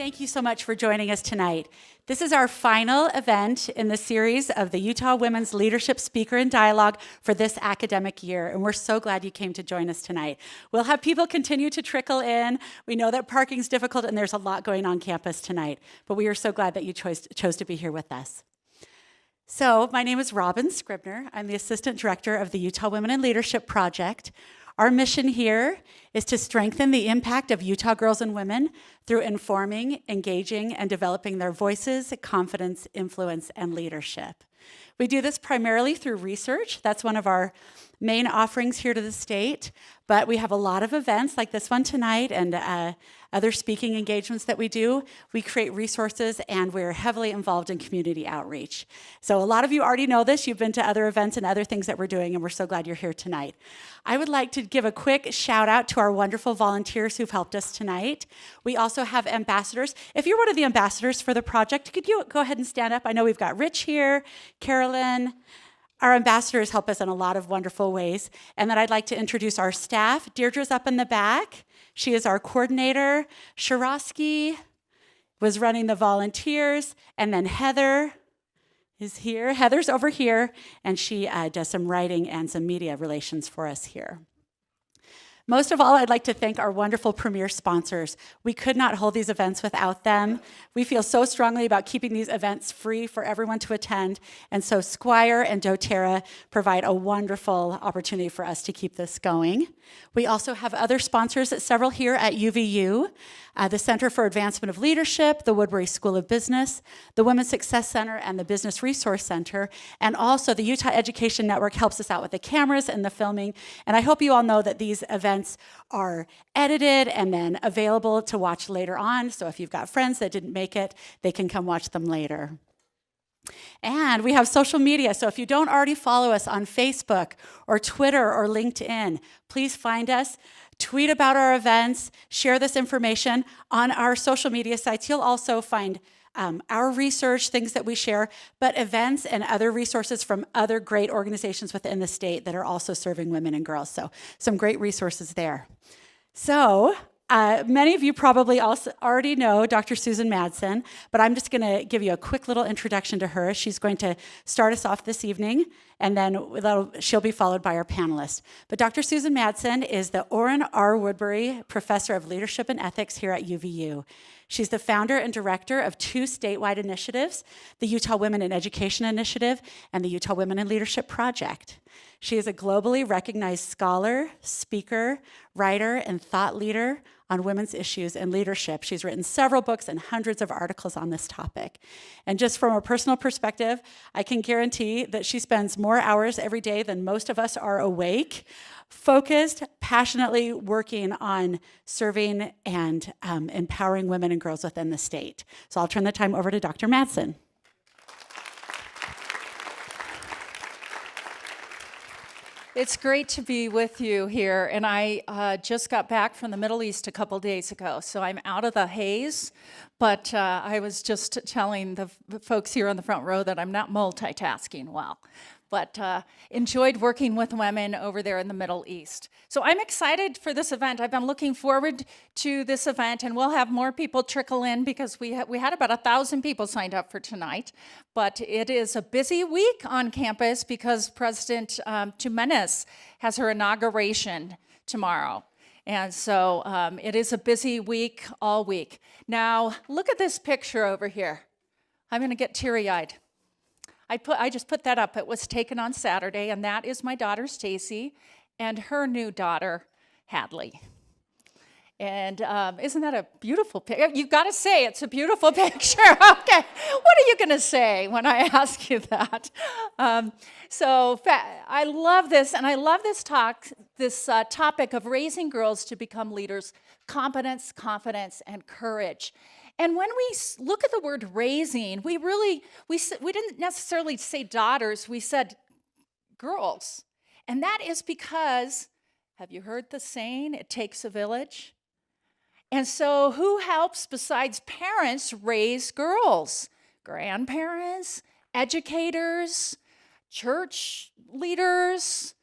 thank you so much for joining us tonight. This is our final event in the series of the Utah Women's Leadership Speaker and Dialogue for this academic year, and we're so glad you came to join us tonight. We'll have people continue to trickle in. We know that parking's difficult and there's a lot going on campus tonight, but we are so glad that you chose to be here with us. So, my name is Robin Scribner. I'm the Assistant Director of the Utah Women in Leadership Project. Our mission here is to strengthen the impact of Utah girls and women through informing, engaging, and developing their voices, confidence, influence, and leadership. We do this primarily through research. That's one of our main offerings here to the state, but we have a lot of events like this one tonight and other speaking engagements that we do. We create resources and we're heavily involved in community outreach. So a lot of you already know this. You've been to other events and other things that we're doing, and we're so glad you're here tonight. I would like to give a quick shout out to our wonderful volunteers who've helped us tonight. We also have ambassadors. If you're one of the ambassadors for the project, could you go ahead and stand up? I know we've got Rich here, Carolyn. Our ambassadors help us in a lot of wonderful ways. And then I'd like to introduce our staff. Deirdre's up in the back. She is our coordinator. Shirosky was running the volunteers. And then Heather is here. Heather's over here, and she does some writing and some media relations for us here. Most of all, I'd like to thank our wonderful premier sponsors. We could not hold these events without them. We feel so strongly about keeping these events free for everyone to attend, and so Squire and doTERRA provide a wonderful opportunity for us to keep this going. We also have other sponsors, several here at UVU, the Center for Advancement of Leadership, the Woodbury School of Business, the Women's Success Center, and the Business Resource Center, and also the Utah Education Network helps us out with the cameras and the filming, and I hope you all know that these events are edited and then available to watch later on, so if you've got friends that didn't make it, they can come watch them later. And we have social media, so if you don't already follow us on Facebook or Twitter or LinkedIn, please find us, tweet about our events, share this information on our social media sites. You'll also find our research, things that we share, but events and other resources from other great organizations within the state that are also serving women and girls. So some great resources there. So many of you probably also already know Dr. Susan Madsen, but I'm just going to give you a quick little introduction to her. She's going to start us off this evening, and then she'll be followed by our panelists. But Dr. Susan Madsen is the Orin R. Woodbury Professor of Leadership and Ethics here at UVU. She's the founder and director of two statewide initiatives, the Utah Women in Education Initiative and the Utah Women in Leadership Project. She is a globally recognized scholar, speaker, writer, and thought leader on women's issues and leadership. She's written several books and hundreds of articles on this topic. And just from a personal perspective, I can guarantee that she spends more hours every day than most of us are awake, focused, passionately working on serving and empowering women and girls within the state. So I'll turn the time over to Dr. Madsen. It's great to be with you here, and I just got back from the Middle East a couple days ago, so I'm out of the haze, but I was just telling the folks here on the front row that I'm not multitasking well, but enjoyed working with women over there in the Middle East. So I'm excited for this event. I've been looking forward to this event, and we'll have more people trickle in because we had about 1,000 people signed up for tonight. But it is a busy week on campus because President Jimenez has her inauguration tomorrow. And so it is a busy week all week. Now, look at this picture over here. I'm going to get teary-eyed. I just put that up. It was taken on Saturday, and that is my daughter, Stacy, and her new daughter, Hadley. And isn't that a beautiful picture? You've got to say it's a beautiful picture. Okay, what are you going to say when I ask you that? I love this, and I love this topic of raising girls to become leaders, competence, confidence, and courage. And when we look at the word raising, we didn't necessarily say daughters, we said girls. And that is because, have you heard the saying, it takes a village? And so who helps besides parents raise girls? Grandparents, educators, church leaders,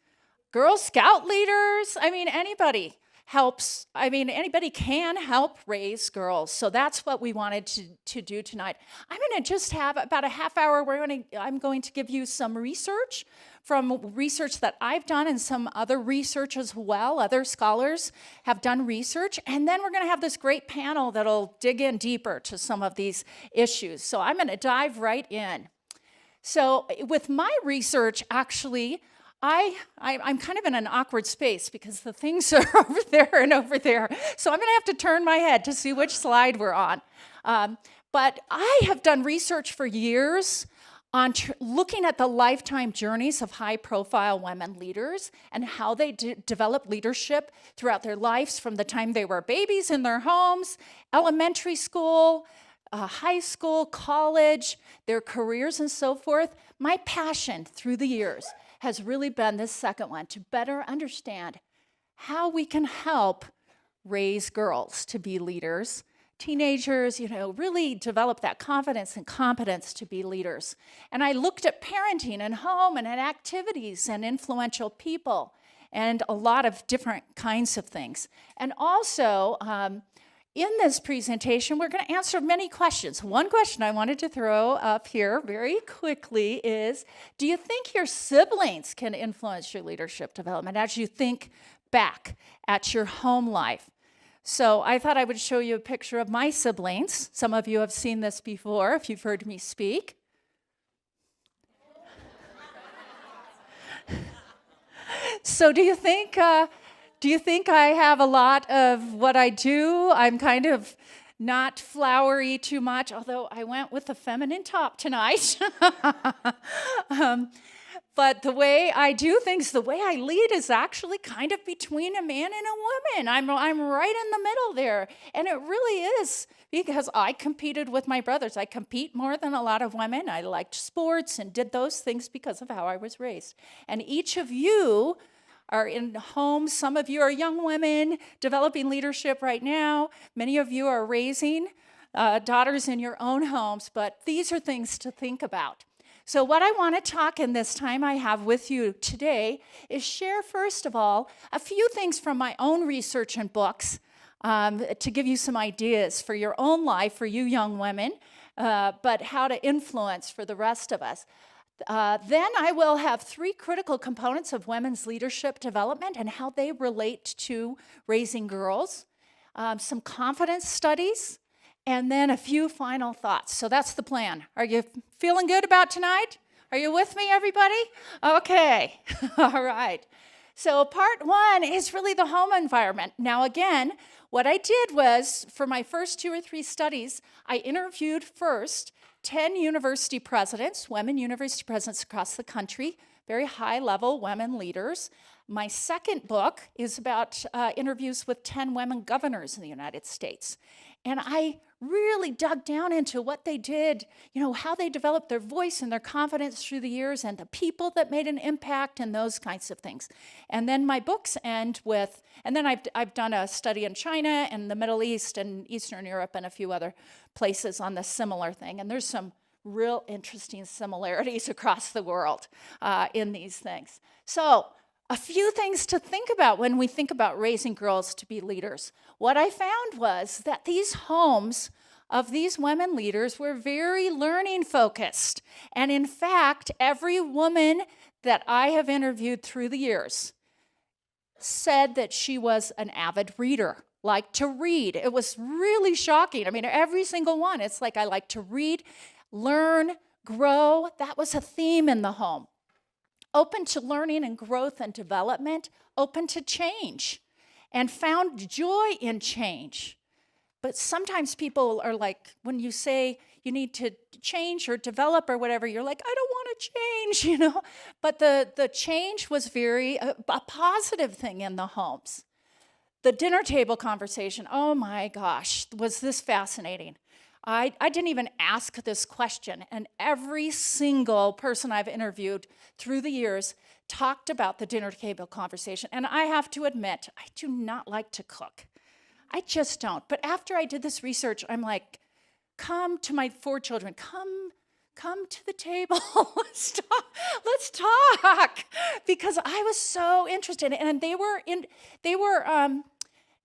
Girl Scout leaders, I mean, anybody helps, anybody can help raise girls. So that's what we wanted to do tonight. I'm going to just have about a half hour where I'm going to give you some research from research that I've done and some other research as well. Other scholars have done research. And then we're going to have this great panel that'll dig in deeper to some of these issues. So I'm going to dive right in. So with my research, actually, I'm kind of in an awkward space because the things are over there and over there. So I'm going to have to turn my head to see which slide we're on. But I have done research for years on looking at the lifetime journeys of high-profile women leaders and how they develop leadership throughout their lives from the time they were babies in their homes, elementary school, high school, college, their careers and so forth. My passion through the years has really been this second one, to better understand how we can help raise girls to be leaders, teenagers, really develop that confidence and competence to be leaders. And I looked at parenting and home and at activities and influential people and a lot of different kinds of things. And also, in this presentation, we're going to answer many questions. One question I wanted to throw up here very quickly is, do you think your siblings can influence your leadership development as you think back at your home life? So I thought I would show you a picture of my siblings. Some of you have seen this before if you've heard me speak. So do you think I have a lot of what I do? I'm kind of not flowery too much, although I went with a feminine top tonight. But the way I do things, the way I lead is actually kind of between a man and a woman. I'm right in the middle there. And it really is because I competed with my brothers. I compete more than a lot of women. I liked sports and did those things because of how I was raised. And each of you are in homes. Some of you are young women developing leadership right now. Many of you are raising daughters in your own homes, but these are things to think about. So what I want to talk in this time I have with you today is share, first of all, a few things from my own research and books to give you some ideas for your own life, for you young women, but how to influence for the rest of us. Then I will have 3 critical components of women's leadership development and how they relate to raising girls, some confidence studies, and then a few final thoughts. So that's the plan. Are you feeling good about tonight? Are you with me, everybody? Okay. All right. So part 1 is really the home environment. Now, again, what I did was, for my first 2 or 3 studies, I interviewed first 10 university presidents, women university presidents across the country, very high-level women leaders. My second book is about interviews with 10 women governors in the United States. And I really dug down into what they did, how they developed their voice and their confidence through the years and the people that made an impact and those kinds of things. And then my books end with, and then I've done a study in China and the Middle East and Eastern Europe and a few other places on this similar thing. And there's some real interesting similarities across the world in these things. So a few things to think about when we think about raising girls to be leaders. What I found was that these homes of these women leaders were very learning focused. And in fact, every woman that I have interviewed through the years said that she was an avid reader, liked to read. It was really shocking. Every single one. It's like, I like to read, learn, grow. That was a theme in the home. Open to learning and growth and development, open to change, and found joy in change. But sometimes people are like, when you say you need to change or develop or whatever, you're like, I don't want to change, But the change was a positive thing in the homes. The dinner table conversation, oh my gosh, was this fascinating. I didn't even ask this question, and every single person I've interviewed through the years talked about the dinner table conversation. And I have to admit, I do not like to cook. I just don't. But after I did this research, I'm like, come to my 4 children, come to the table. Let's talk. Because I was so interested, and they were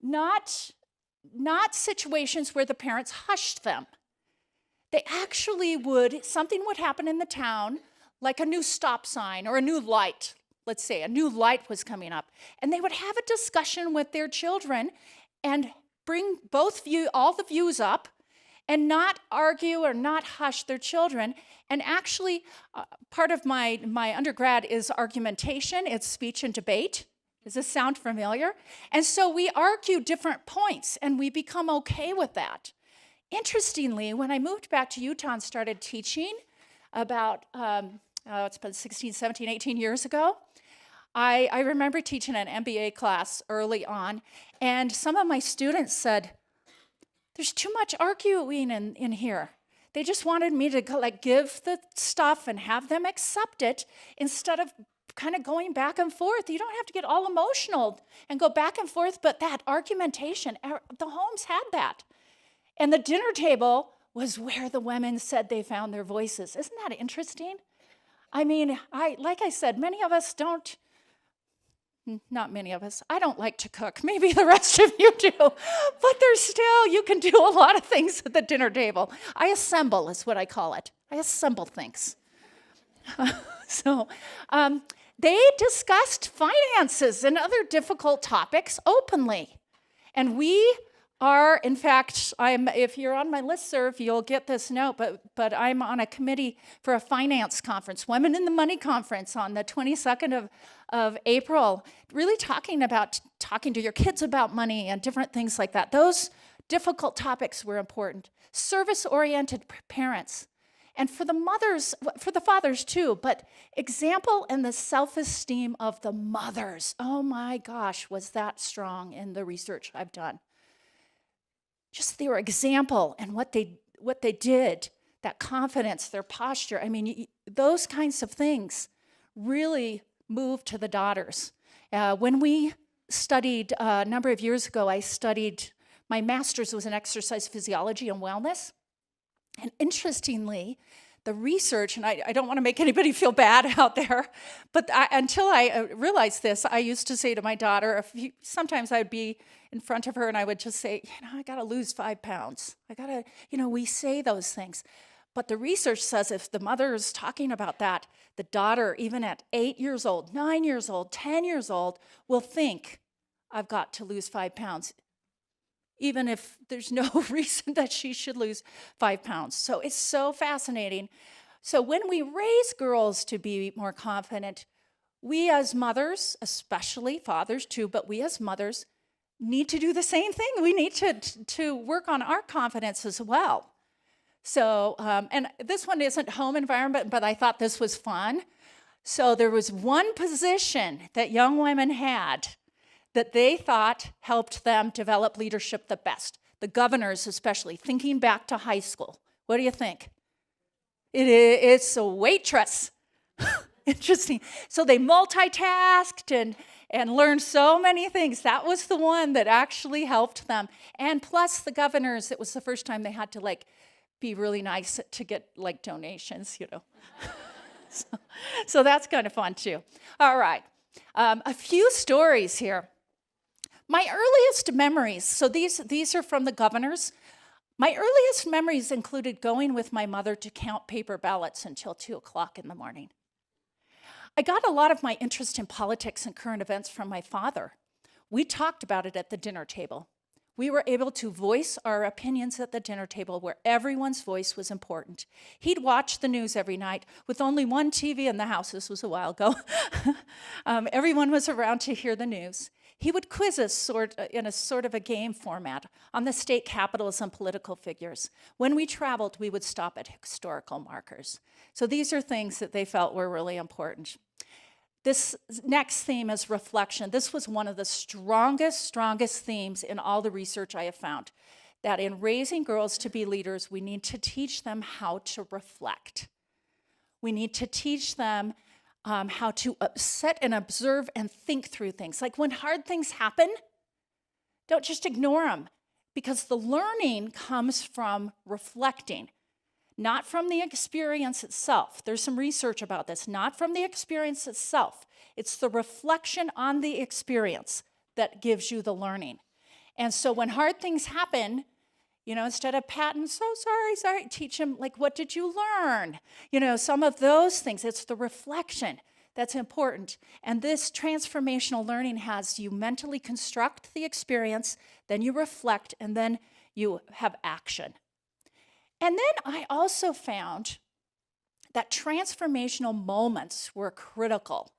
not situations where the parents hushed them. They actually something would happen in the town, like a new stop sign or a new light. Let's say a new light was coming up, and they would have a discussion with their children and bring all the views up and not argue or not hush their children. And actually, part of my undergrad is argumentation. It's speech and debate. Does this sound familiar? And so we argue different points, and we become okay with that. Interestingly, when I moved back to Utah and started teaching about, it's been 16, 17, 18 years ago, I remember teaching an MBA class early on, and some of my students said, there's too much arguing in here. They just wanted me to give the stuff and have them accept it instead of kind of going back and forth. You don't have to get all emotional and go back and forth, but that argumentation, the homes had that. And the dinner table was where the women said they found their voices. Isn't that interesting? I mean, like I said, many of us don't, not many of us, I don't like to cook. Maybe the rest of you do. But there's still, you can do a lot of things at the dinner table. I assemble is what I call it. I assemble things. They discussed finances and other difficult topics openly. And we are, in fact, if you're on my listserv, you'll get this note, but I'm on a committee for a finance conference, Women in the Money Conference on the 22nd of April, really talking to your kids about money and different things like that. Those difficult topics were important. Service-oriented parents. And for the fathers too, but example and the self-esteem of the mothers. Oh my gosh, was that strong in the research I've done. Just their example and what they did, that confidence, their posture. I mean, those kinds of things really moved to the daughters. When we studied, a number of years ago, my master's was in exercise physiology and wellness. And interestingly, the research, and I don't want to make anybody feel bad out there, but until I realized this, I used to say to my daughter, sometimes I'd be in front of her and I would just say, I got to lose 5 pounds. We say those things. But the research says if the mother is talking about that, the daughter, even at 8 years old, 9 years old, 10 years old, will think, I've got to lose 5 pounds. Even if there's no reason that she should lose 5 pounds. So it's so fascinating. So when we raise girls to be more confident, we as mothers, especially fathers too, but we as mothers need to do the same thing. We need to work on our confidence as well. So, and this one isn't home environment, but I thought this was fun. So there was one position that young women had that they thought helped them develop leadership the best. The governors especially, thinking back to high school. What do you think? It's a waitress. Interesting. So they multitasked and learned so many things. That was the one that actually helped them. And plus the governors, it was the first time they had to be really nice to get donations, So that's kind of fun too. All right. A few stories here. My earliest memories, so these are from the governors. My earliest memories included going with my mother to count paper ballots until 2 o'clock in the morning. I got a lot of my interest in politics and current events from my father. We talked about it at the dinner table. We were able to voice our opinions at the dinner table where everyone's voice was important. He'd watch the news every night with only one TV in the house. This was a while ago. Everyone was around to hear the news. He would quiz us in a sort of a game format on the state capitals and political figures. When we traveled, we would stop at historical markers. So these are things that they felt were really important. This next theme is reflection. This was one of the strongest themes in all the research I have found, that in raising girls to be leaders, we need to teach them how to reflect. We need to teach them how to sit and observe and think through things. Like when hard things happen, don't just ignore them, because the learning comes from reflecting, not from the experience itself. There's some research about this, not from the experience itself. It's the reflection on the experience that gives you the learning. And so when hard things happen, instead of patting, so sorry, teach them, like, what did you learn? Some of those things. It's the reflection that's important. And this transformational learning has you mentally construct the experience, then you reflect, and then you have action. And then I also found that transformational moments were critical.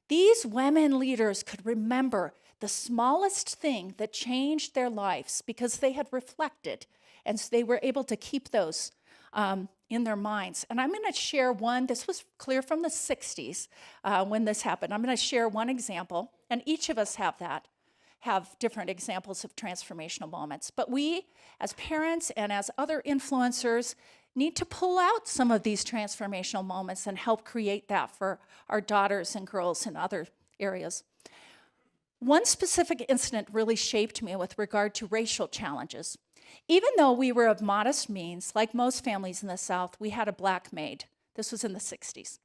These women leaders could remember the smallest thing that changed their lives because they had reflected, and so they were able to keep those in their minds. And I'm going to share one. This was clear from the 60s when this happened. I'm going to share one example, and each of us have different examples of transformational moments. But we, as parents and as other influencers, need to pull out some of these transformational moments and help create that for our daughters and girls in other areas. One specific incident really shaped me with regard to racial challenges. Even though we were of modest means, like most families in the South, we had a black maid. This was in the 60s.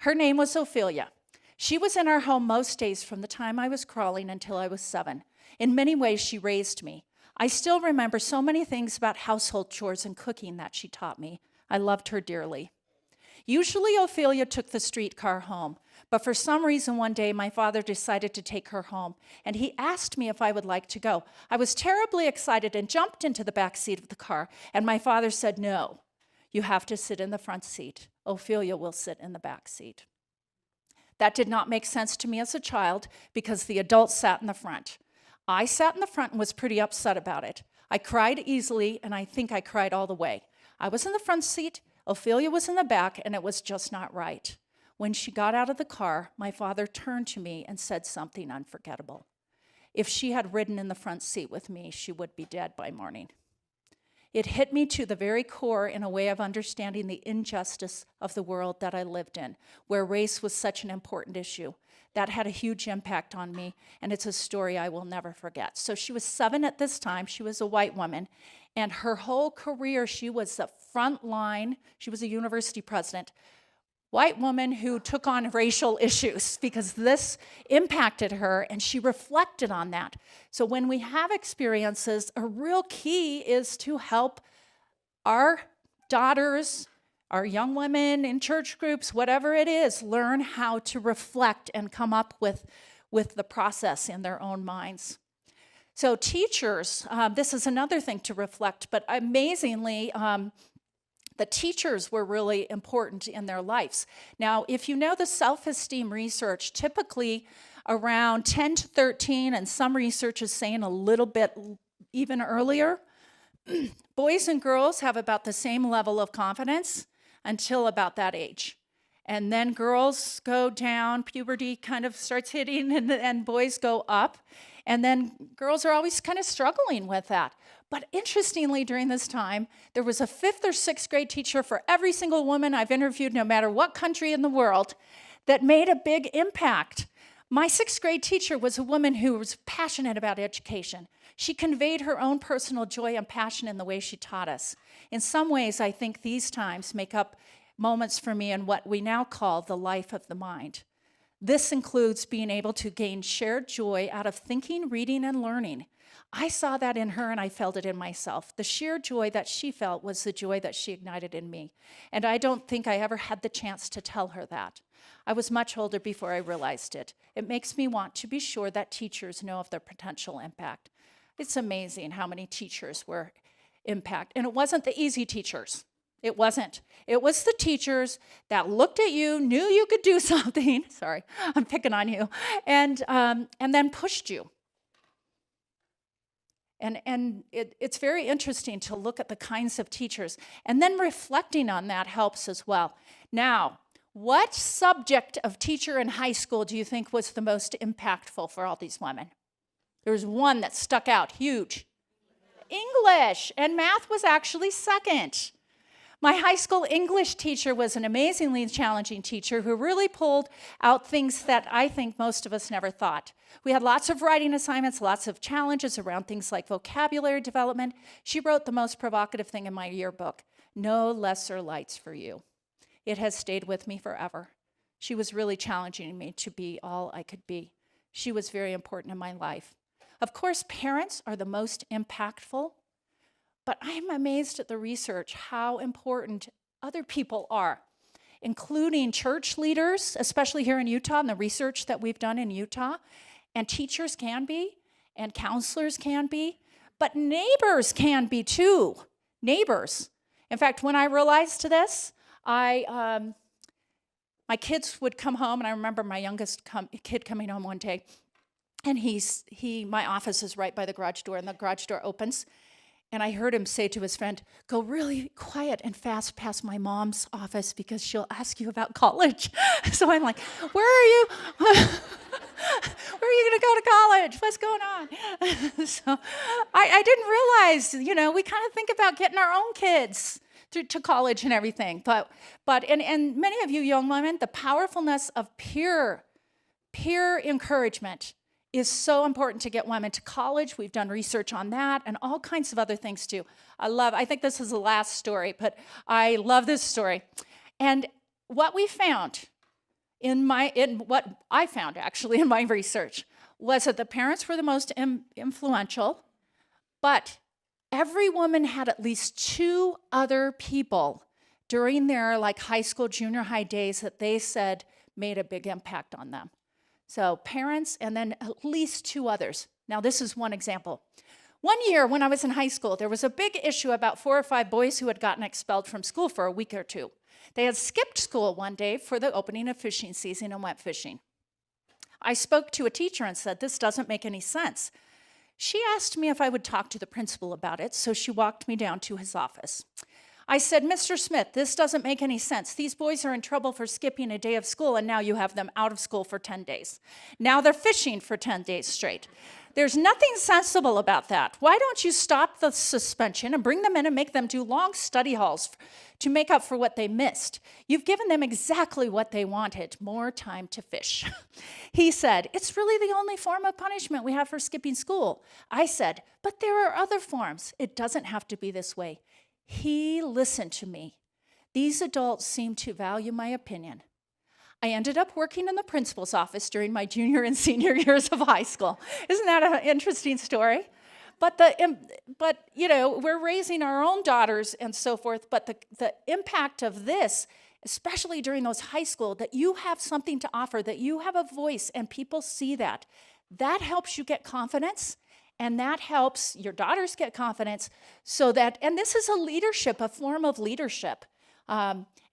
Her name was Ophelia. She was in our home most days from the time I was crawling until I was 7. In many ways, she raised me. I still remember so many things about household chores and cooking that she taught me. I loved her dearly. Usually, Ophelia took the streetcar home, but for some reason one day my father decided to take her home, and he asked me if I would like to go. I was terribly excited and jumped into the back seat of the car, and my father said, "No, you have to sit in the front seat. Ophelia will sit in the back seat." That did not make sense to me as a child because the adults sat in the front. I sat in the front and was pretty upset about it. I cried easily, and I think I cried all the way. I was in the front seat, Ophelia was in the back, and it was just not right. When she got out of the car, my father turned to me and said something unforgettable. If she had ridden in the front seat with me, she would be dead by morning. It hit me to the very core in a way of understanding the injustice of the world that I lived in, where race was such an important issue. That had a huge impact on me, and it's a story I will never forget. So she was 7 at this time. She was a white woman, and her whole career, she was the front line. She was a university president. White woman who took on racial issues because this impacted her, and she reflected on that. So when we have experiences, a real key is to help our daughters, our young women in church groups, whatever it is, learn how to reflect and come up with the process in their own minds. So teachers, this is another thing to reflect, but amazingly, the teachers were really important in their lives. Now, if you know the self-esteem research, typically around 10 to 13, and some research is saying a little bit even earlier, boys and girls have about the same level of confidence until about that age. And then girls go down, puberty kind of starts hitting, and boys go up. And then girls are always kind of struggling with that. But interestingly, during this time, there was a 5th or 6th grade teacher for every single woman I've interviewed, no matter what country in the world, that made a big impact. My 6th grade teacher was a woman who was passionate about education. She conveyed her own personal joy and passion in the way she taught us. In some ways, I think these times make up moments for me in what we now call the life of the mind. This includes being able to gain shared joy out of thinking, reading, and learning. I saw that in her, and I felt it in myself. The sheer joy that she felt was the joy that she ignited in me. And I don't think I ever had the chance to tell her that. I was much older before I realized it. It makes me want to be sure that teachers know of their potential impact. It's amazing how many teachers were impacted. And it wasn't the easy teachers. It wasn't. It was the teachers that looked at you, knew you could do something. Sorry, I'm picking on you. And then pushed you. And it's very interesting to look at the kinds of teachers. And then reflecting on that helps as well. Now, what subject of teacher in high school do you think was the most impactful for all these women? There was one that stuck out, huge. English, and math was actually second. My high school English teacher was an amazingly challenging teacher who really pulled out things that I think most of us never thought. We had lots of writing assignments, lots of challenges around things like vocabulary development. She wrote the most provocative thing in my yearbook, "No lesser lights for you." It has stayed with me forever. She was really challenging me to be all I could be. She was very important in my life. Of course, parents are the most impactful, but I'm amazed at the research how important other people are, including church leaders, especially here in Utah, and the research that we've done in Utah, and teachers can be, and counselors can be, but neighbors can be too. Neighbors. In fact, when I realized this, my kids would come home, and I remember my youngest kid coming home one day, and my office is right by the garage door, and the garage door opens, and I heard him say to his friend, "Go really quiet and fast past my mom's office because she'll ask you about college." So I'm like, "Where are you? Where are you going to go to college? What's going on?" So I didn't realize, we kind of think about getting our own kids to college and everything. But many of you young women, the powerfulness of peer encouragement is so important to get women to college. We've done research on that and all kinds of other things too. I think this is the last story, but I love this story. And what we found what I found actually in my research was that the parents were the most influential, but every woman had at least 2 other people during their high school, junior high days that they said made a big impact on them. So parents and then at least 2 others. Now this is one example. One year when I was in high school, there was a big issue about 4 or 5 boys who had gotten expelled from school for a week or 2. They had skipped school one day for the opening of fishing season and went fishing. I spoke to a teacher and said, "This doesn't make any sense." She asked me if I would talk to the principal about it, so she walked me down to his office. I said, "Mr. Smith, this doesn't make any sense. These boys are in trouble for skipping a day of school, and now you have them out of school for 10 days. Now they're fishing for 10 days straight. There's nothing sensible about that. Why don't you stop the suspension and bring them in and make them do long study halls to make up for what they missed? You've given them exactly what they wanted, more time to fish." He said, "It's really the only form of punishment we have for skipping school." I said, "But there are other forms. It doesn't have to be this way." He listened to me. These adults seemed to value my opinion. I ended up working in the principal's office during my junior and senior years of high school. Isn't that an interesting story? But we're raising our own daughters and so forth, but the impact of this, especially during those high school, that you have something to offer, that you have a voice and people see that helps you get confidence, and that helps your daughters get confidence, and this is a form of leadership.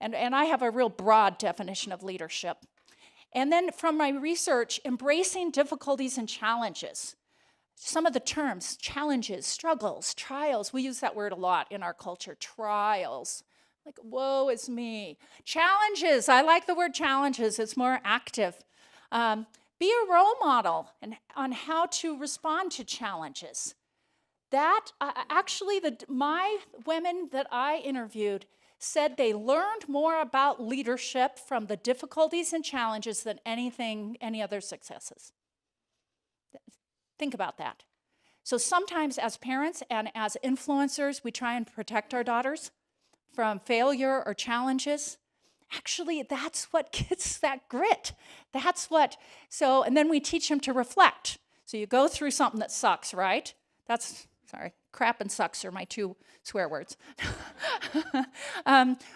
And I have a real broad definition of leadership. And then from my research, embracing difficulties and challenges. Some of the terms, challenges, struggles, trials, we use that word a lot in our culture, trials. Like, woe is me. Challenges, I like the word challenges, it's more active. Be a role model on how to respond to challenges. That, my women that I interviewed said they learned more about leadership from the difficulties and challenges than any other successes. Think about that. So sometimes as parents and as influencers, we try and protect our daughters from failure or challenges. Actually, that's what gets that grit. And then we teach them to reflect. So you go through something that sucks, right? Crap and sucks are my 2 swear words.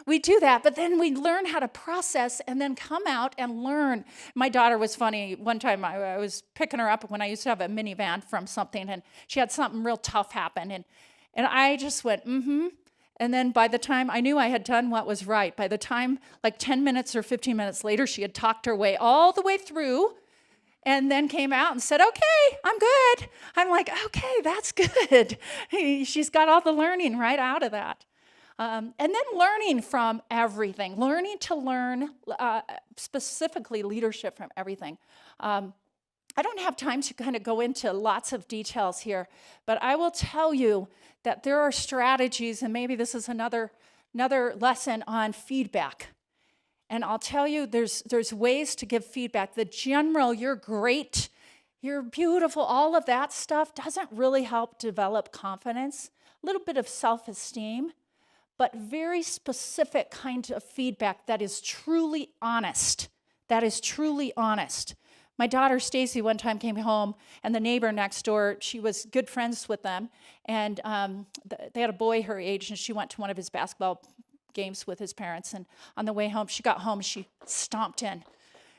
We do that, but then we learn how to process and then come out and learn. My daughter was funny. One time I was picking her up when I used to have a minivan from something, and she had something real tough happen, and I just went, mm-hmm. And then by the time I knew I had done what was right, by the time 10 minutes or 15 minutes later, she had talked her way all the way through, and then came out and said, "Okay, I'm good." I'm like, okay, that's good. She's got all the learning right out of that. And then learning from everything, learning to learn specifically leadership from everything. I don't have time to kind of go into lots of details here, but I will tell you that there are strategies, and maybe this is another lesson on feedback. And I'll tell you, there's ways to give feedback. The general, "You're great, you're beautiful," all of that stuff doesn't really help develop confidence. A little bit of self-esteem, but very specific kind of feedback that is truly honest. My daughter Stacy one time came home, and the neighbor next door, she was good friends with them, and they had a boy her age, and she went to one of his basketball games with his parents, and on the way home, she got home, she stomped in.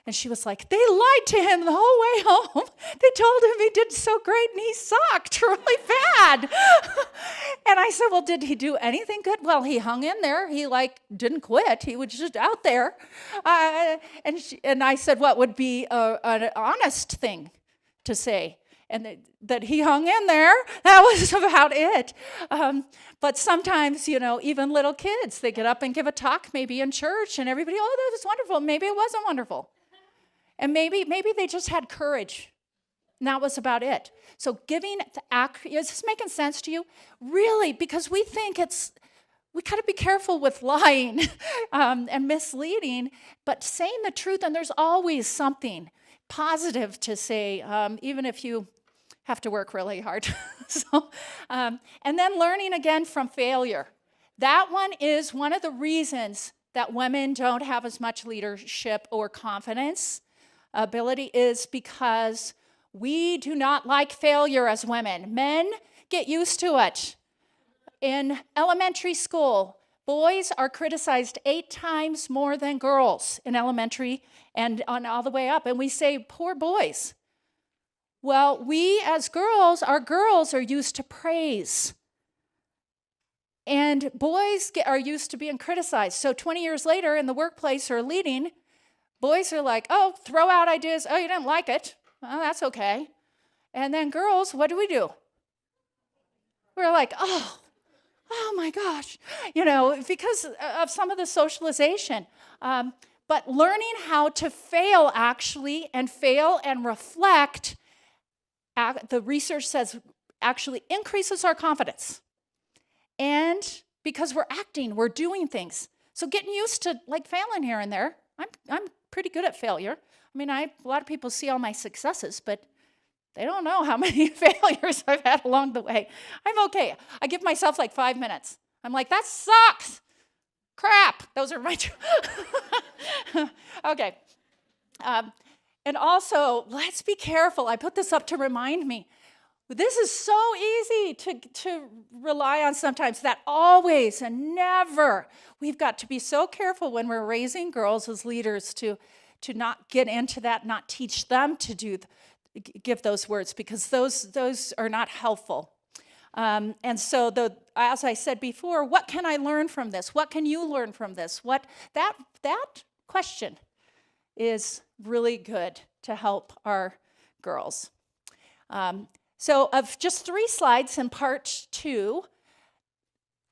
And she was like, they lied to him the whole way home. They told him he did so great and he sucked really bad. And I said, well, did he do anything good? Well, he hung in there. He didn't quit. He was just out there. And I said, what would be an honest thing to say? And that he hung in there, that was about it. But sometimes, even little kids, they get up and give a talk maybe in church and everybody, oh, that was wonderful. Maybe it wasn't wonderful. And maybe they just had courage. And that was about it. So giving the is this making sense to you? Really, because we think we got to be careful with lying and misleading, but saying the truth, and there's always something positive to say, even if you have to work really hard. And then learning again from failure. That one is one of the reasons that women don't have as much leadership or confidence ability is because we do not like failure as women. Men get used to it. In elementary school, boys are criticized 8 times more than girls in elementary and on all the way up. And we say, poor boys. Well, we as girls, our girls are used to praise. And boys are used to being criticized. So 20 years later in the workplace or leading, boys are like, oh, throw out ideas. Oh, you didn't like it. Well, that's okay. And then girls, what do? We're like, oh my gosh, because of some of the socialization. But learning how to fail actually and fail and reflect, the research says actually increases our confidence. And because we're acting, we're doing things. So getting used to failing here and there. I'm pretty good at failure. I mean, a lot of people see all my successes, but they don't know how many failures I've had along the way. I'm okay. I give myself 5 minutes. I'm like, that sucks. Crap. Those are my two. Okay. And also, let's be careful. I put this up to remind me. This is so easy to rely on sometimes, that always and never. We've got to be so careful when we're raising girls as leaders to not get into that, not teach them to give those words, because those are not helpful. And so, as I said before, what can I learn from this? What can you learn from this? That question is really good to help our girls. So of just 3 slides in part 2,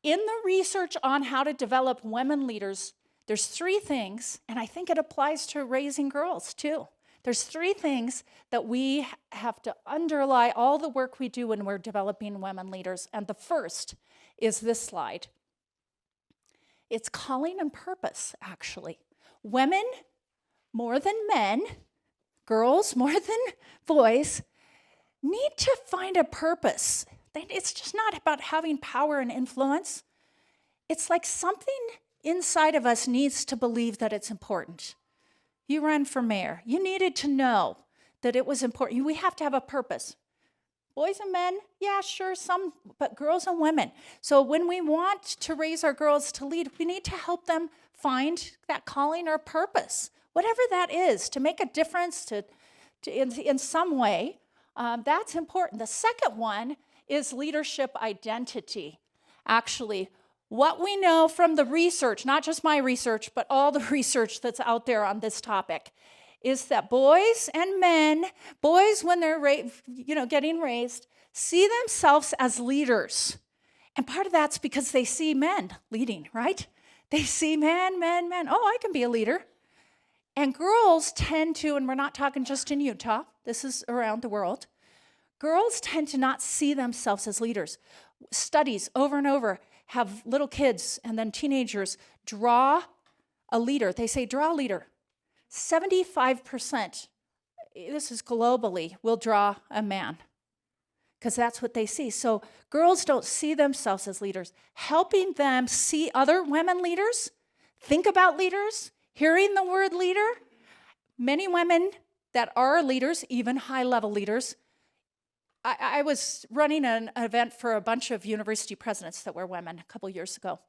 in the research on how to develop women leaders, there's 3 things, and I think it applies to raising girls too. There's 3 things that we have to underlie all the work we do when we're developing women leaders, and the first is this slide. It's calling and purpose, actually. Women, more than men, girls, more than boys, need to find a purpose. It's just not about having power and influence. It's like something inside of us needs to believe that it's important. You ran for mayor. You needed to know that it was important. We have to have a purpose. Boys and men, yeah, sure, some, but girls and women. So when we want to raise our girls to lead, we need to help them find that calling or purpose, whatever that is, to make a difference in some way. That's important. The second one is leadership identity. Actually, what we know from the research, not just my research, but all the research that's out there on this topic, is that boys and men, boys when they're getting raised, see themselves as leaders. And part of that's because they see men leading, right? They see men. Oh, I can be a leader. And girls tend to, and we're not talking just in Utah, this is around the world, girls tend to not see themselves as leaders. Studies over and over have little kids and then teenagers draw a leader. They say, draw a leader. 75%, this is globally, will draw a man because that's what they see. So girls don't see themselves as leaders. Helping them see other women leaders, think about leaders, hearing the word leader. Many women that are leaders, even high-level leaders. I was running an event for a bunch of university presidents that were women a couple years ago.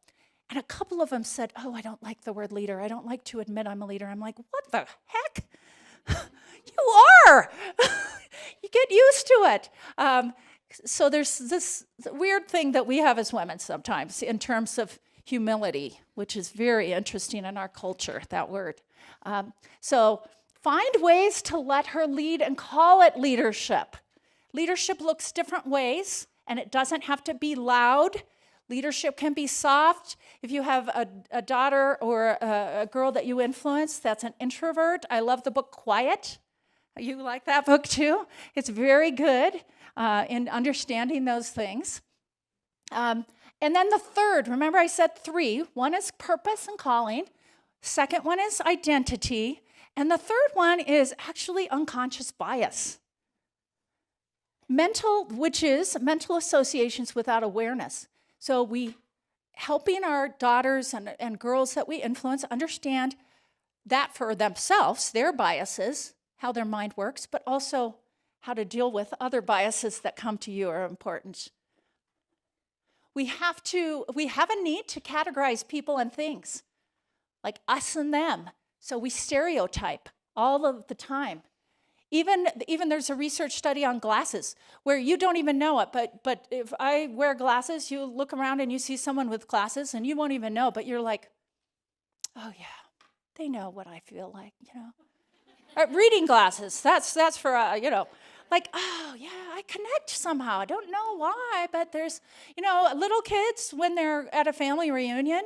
And a couple of them said, oh, I don't like the word leader. I don't like to admit I'm a leader. I'm like, what the heck? You are. You get used to it. So there's this weird thing that we have as women sometimes in terms of humility, which is very interesting in our culture, that word. So find ways to let her lead and call it leadership. Leadership looks different ways, and it doesn't have to be loud. Leadership can be soft. If you have a daughter or a girl that you influence that's an introvert, I love the book Quiet. You like that book too? It's very good in understanding those things. And then the third, remember I said 3. One is purpose and calling. Second one is identity. And the third one is actually unconscious bias. Which is mental associations without awareness. So we helping our daughters and girls that we influence understand that for themselves, their biases, how their mind works, but also how to deal with other biases that come to you are important. We have a need to categorize people and things, like us and them. So we stereotype all of the time. Even there's a research study on glasses where you don't even know it, but if I wear glasses, you look around and you see someone with glasses and you won't even know, but you're like, oh yeah, they know what I feel like, you know. Reading glasses, that's for, like, oh yeah, I connect somehow. I don't know why, but there's, little kids when they're at a family reunion,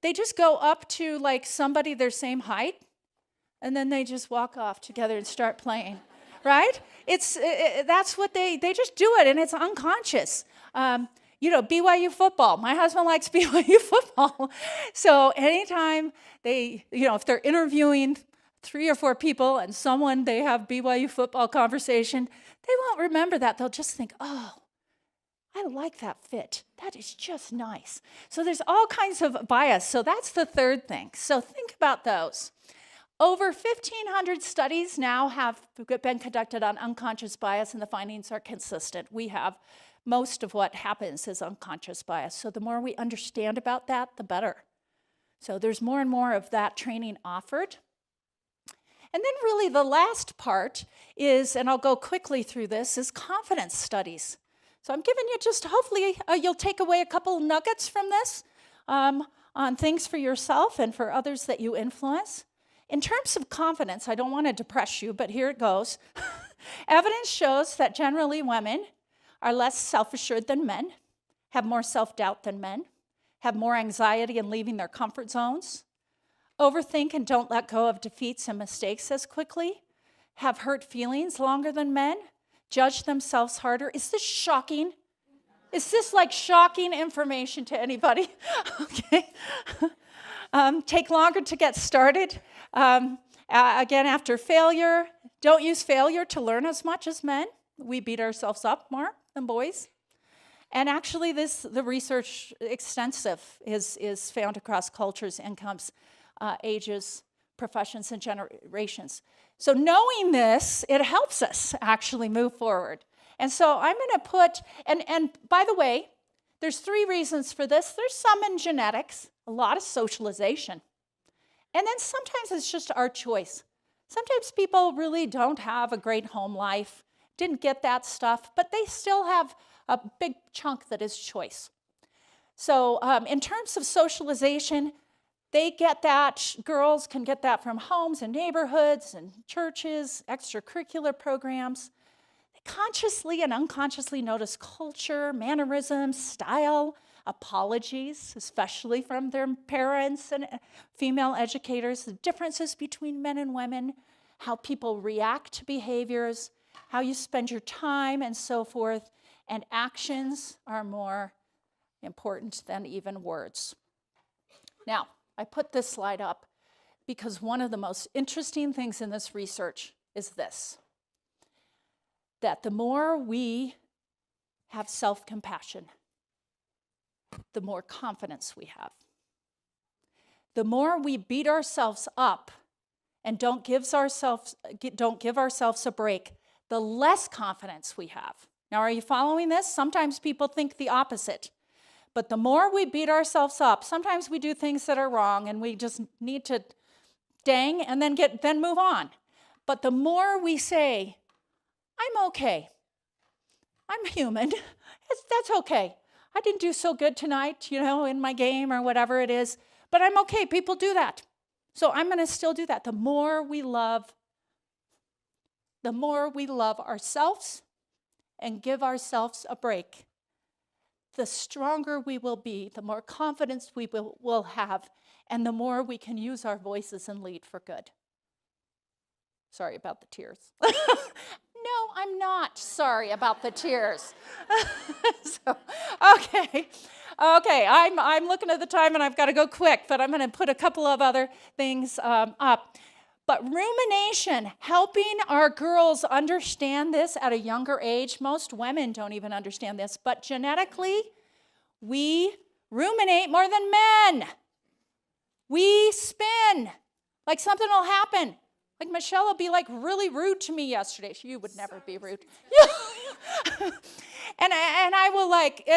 they just go up to like somebody their same height, and then they just walk off together and start playing, right? That's what they just do it, and it's unconscious. BYU football. My husband likes BYU football. So anytime if they're interviewing 3 or 4 people and they have BYU football conversation, they won't remember that. They'll just think, oh, I like that fit. That is just nice. So there's all kinds of bias. So that's the third thing. So think about those. Over 1,500 studies now have been conducted on unconscious bias, and the findings are consistent. We have most of what happens is unconscious bias. So the more we understand about that, the better. So there's more and more of that training offered. And then really the last part is, and I'll go quickly through this, is confidence studies. So I'm giving you hopefully you'll take away a couple nuggets from this on things for yourself and for others that you influence. In terms of confidence, I don't want to depress you, but here it goes. Evidence shows that generally women are less self-assured than men, have more self-doubt than men, have more anxiety in leaving their comfort zones, overthink and don't let go of defeats and mistakes as quickly, have hurt feelings longer than men, judge themselves harder. Is this shocking? Is this like shocking information to anybody? Okay. Take longer to get started. Again, after failure, don't use failure to learn as much as men. We beat ourselves up more than boys. And actually, the research extensive is found across cultures, incomes, ages, professions, and generations. So knowing this, it helps us actually move forward. And so I'm going to put, and by the way, there's 3 reasons for this. There's some in genetics, a lot of socialization. And then sometimes it's just our choice. Sometimes people really don't have a great home life, didn't get that stuff, but they still have a big chunk that is choice. So in terms of socialization, they get that, girls can get that from homes and neighborhoods and churches, extracurricular programs. They consciously and unconsciously notice culture, mannerisms, style, apologies, especially from their parents and female educators, the differences between men and women, how people react to behaviors, how you spend your time, and so forth. And actions are more important than even words. Now, I put this slide up because one of the most interesting things in this research is this, that the more we have self-compassion, the more confidence we have. The more we beat ourselves up and don't give ourselves a break, the less confidence we have. Now, are you following this? Sometimes people think the opposite. But the more we beat ourselves up, sometimes we do things that are wrong and we just need to dang and then move on. But the more we say, I'm okay. I'm human. That's okay. I didn't do so good tonight, in my game or whatever it is, but I'm okay. People do that. So I'm going to still do that. The more we love ourselves and give ourselves a break, the stronger we will be, the more confidence we will have, and the more we can use our voices and lead for good. Sorry about the tears. No, I'm not sorry about the tears. Okay, I'm looking at the time and I've got to go quick, but I'm going to put a couple of other things up. But rumination, helping our girls understand this at a younger age. Most women don't even understand this, but genetically, we ruminate more than men. We spin, like something will happen. Like Michelle will be really rude to me yesterday. You would never be rude. and I will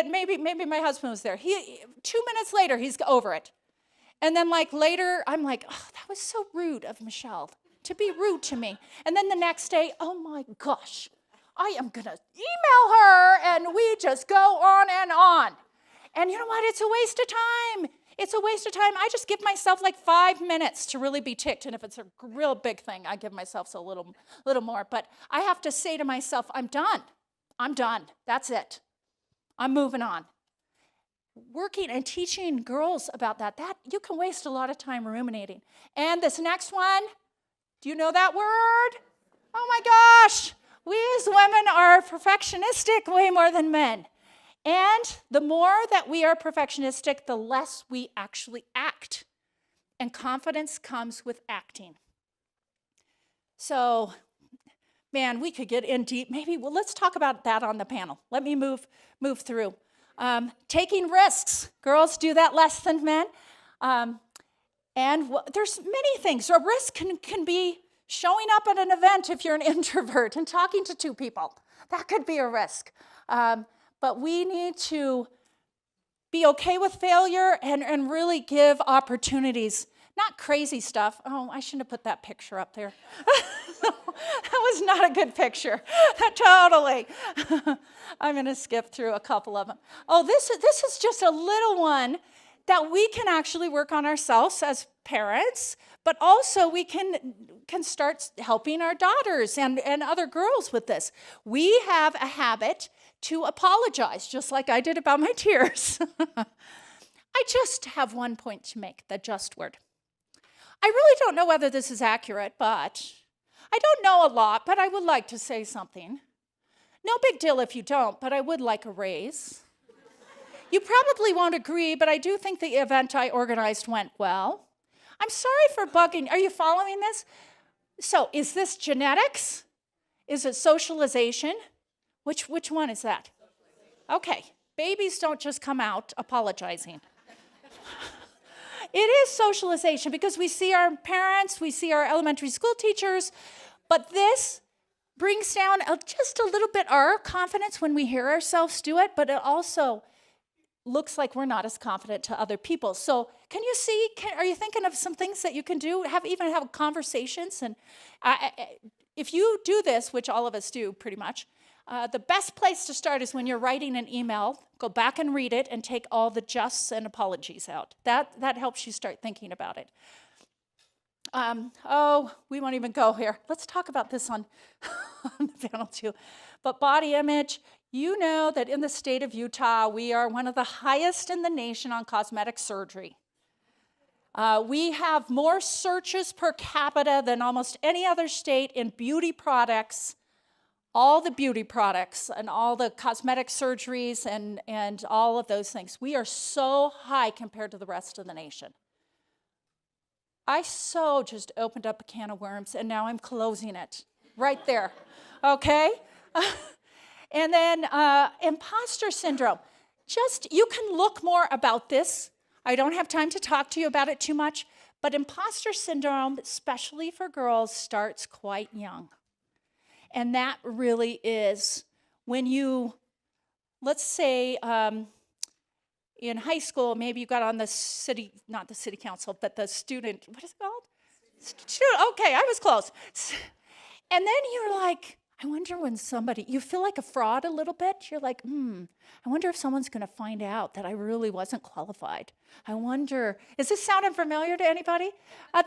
maybe my husband was there. 2 minutes later, he's over it. And then later, I'm oh, that was so rude of Michelle to be rude to me. And then the next day, oh my gosh, I am going to email her, and we just go on and on. And you know what? It's a waste of time. It's a waste of time. I just give myself 5 minutes to really be ticked. And if it's a real big thing, I give myself a little more. But I have to say to myself, I'm done. I'm done. That's it. I'm moving on. Working and teaching girls about that you can waste a lot of time ruminating. And this next one, do you know that word? Oh my gosh. We as women are perfectionistic way more than men. And the more that we are perfectionistic, the less we actually act. And confidence comes with acting. So, man, we could get in deep. Let's talk about that on the panel. Let me move through. Taking risks. Girls do that less than men. There's many things. A risk can be showing up at an event if you're an introvert and talking to 2 people. That could be a risk. But we need to be okay with failure and really give opportunities. Not crazy stuff. Oh, I shouldn't have put that picture up there. That was not a good picture. Totally. I'm going to skip through a couple of them. Oh, this is just a little one that we can actually work on ourselves as parents, but also we can start helping our daughters and other girls with this. We have a habit to apologize, just like I did about my tears. I just have one point to make, the just word. I really don't know whether this is accurate, but I don't know a lot, but I would like to say something. No big deal if you don't, but I would like a raise. You probably won't agree, but I do think the event I organized went well. I'm sorry for bugging. Are you following this? So, is this genetics? Is it socialization? Which one is that? Okay, babies don't just come out apologizing. It is socialization because we see our parents, we see our elementary school teachers, but this brings down just a little bit our confidence when we hear ourselves do it, but it also looks like we're not as confident to other people. So can you see, are you thinking of some things that you can do, even have conversations? And if you do this, which all of us do pretty much, the best place to start is when you're writing an email, go back and read it and take all the justs and apologies out. That helps you start thinking about it. We won't even go here. Let's talk about this on the panel too. But body image, you know that in the state of Utah, we are one of the highest in the nation on cosmetic surgery. We have more searches per capita than almost any other state in beauty products, all the beauty products and all the cosmetic surgeries and all of those things. We are so high compared to the rest of the nation. I just opened up a can of worms, and now I'm closing it right there, okay? And then imposter syndrome. You can look more about this I don't have time to talk to you about it too much, but imposter syndrome, especially for girls, starts quite young. And that really is when you, let's say, in high school, maybe you got on the city, not the city council, but the student, what is it called? Okay, I was close. And then you're like, I wonder when somebody, you feel like a fraud a little bit. You're like, I wonder if someone's going to find out that I really wasn't qualified. I wonder, is this sounding familiar to anybody?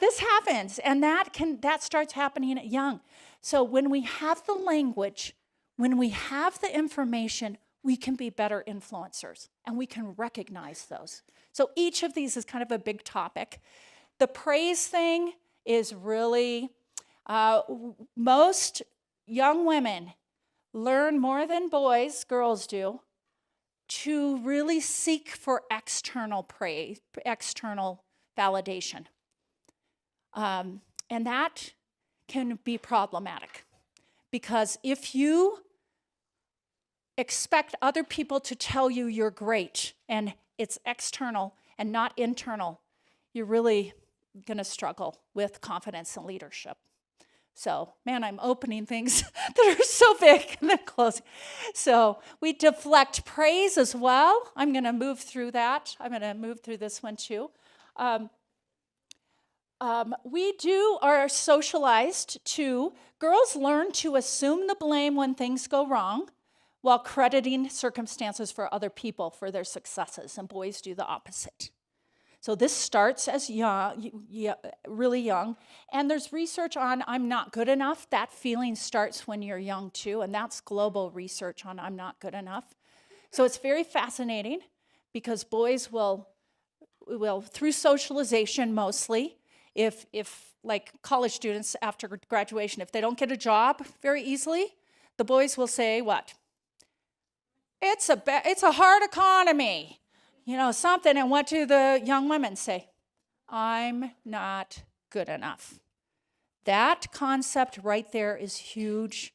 This happens, and that starts happening at young. So when we have the language, when we have the information, we can be better influencers, and we can recognize those. So each of these is kind of a big topic. The praise thing is really, most young women learn more than girls do, to really seek for external praise, external validation. And that can be problematic, because if you expect other people to tell you you're great and it's external and not internal, you're really going to struggle with confidence and leadership. So, man, I'm opening things that are so big and then closing. So we deflect praise as well. I'm going to move through that. I'm going to move through this one too. We are socialized to, girls learn to assume the blame when things go wrong while crediting circumstances for other people for their successes, and boys do the opposite. So this starts as young, really young, and there's research on I'm not good enough. That feeling starts when you're young too, and that's global research on I'm not good enough. So it's very fascinating, because boys will through socialization mostly, if like college students after graduation, if they don't get a job very easily, the boys will say what? It's a hard economy. Something, and what do the young women say? I'm not good enough. That concept right there is huge,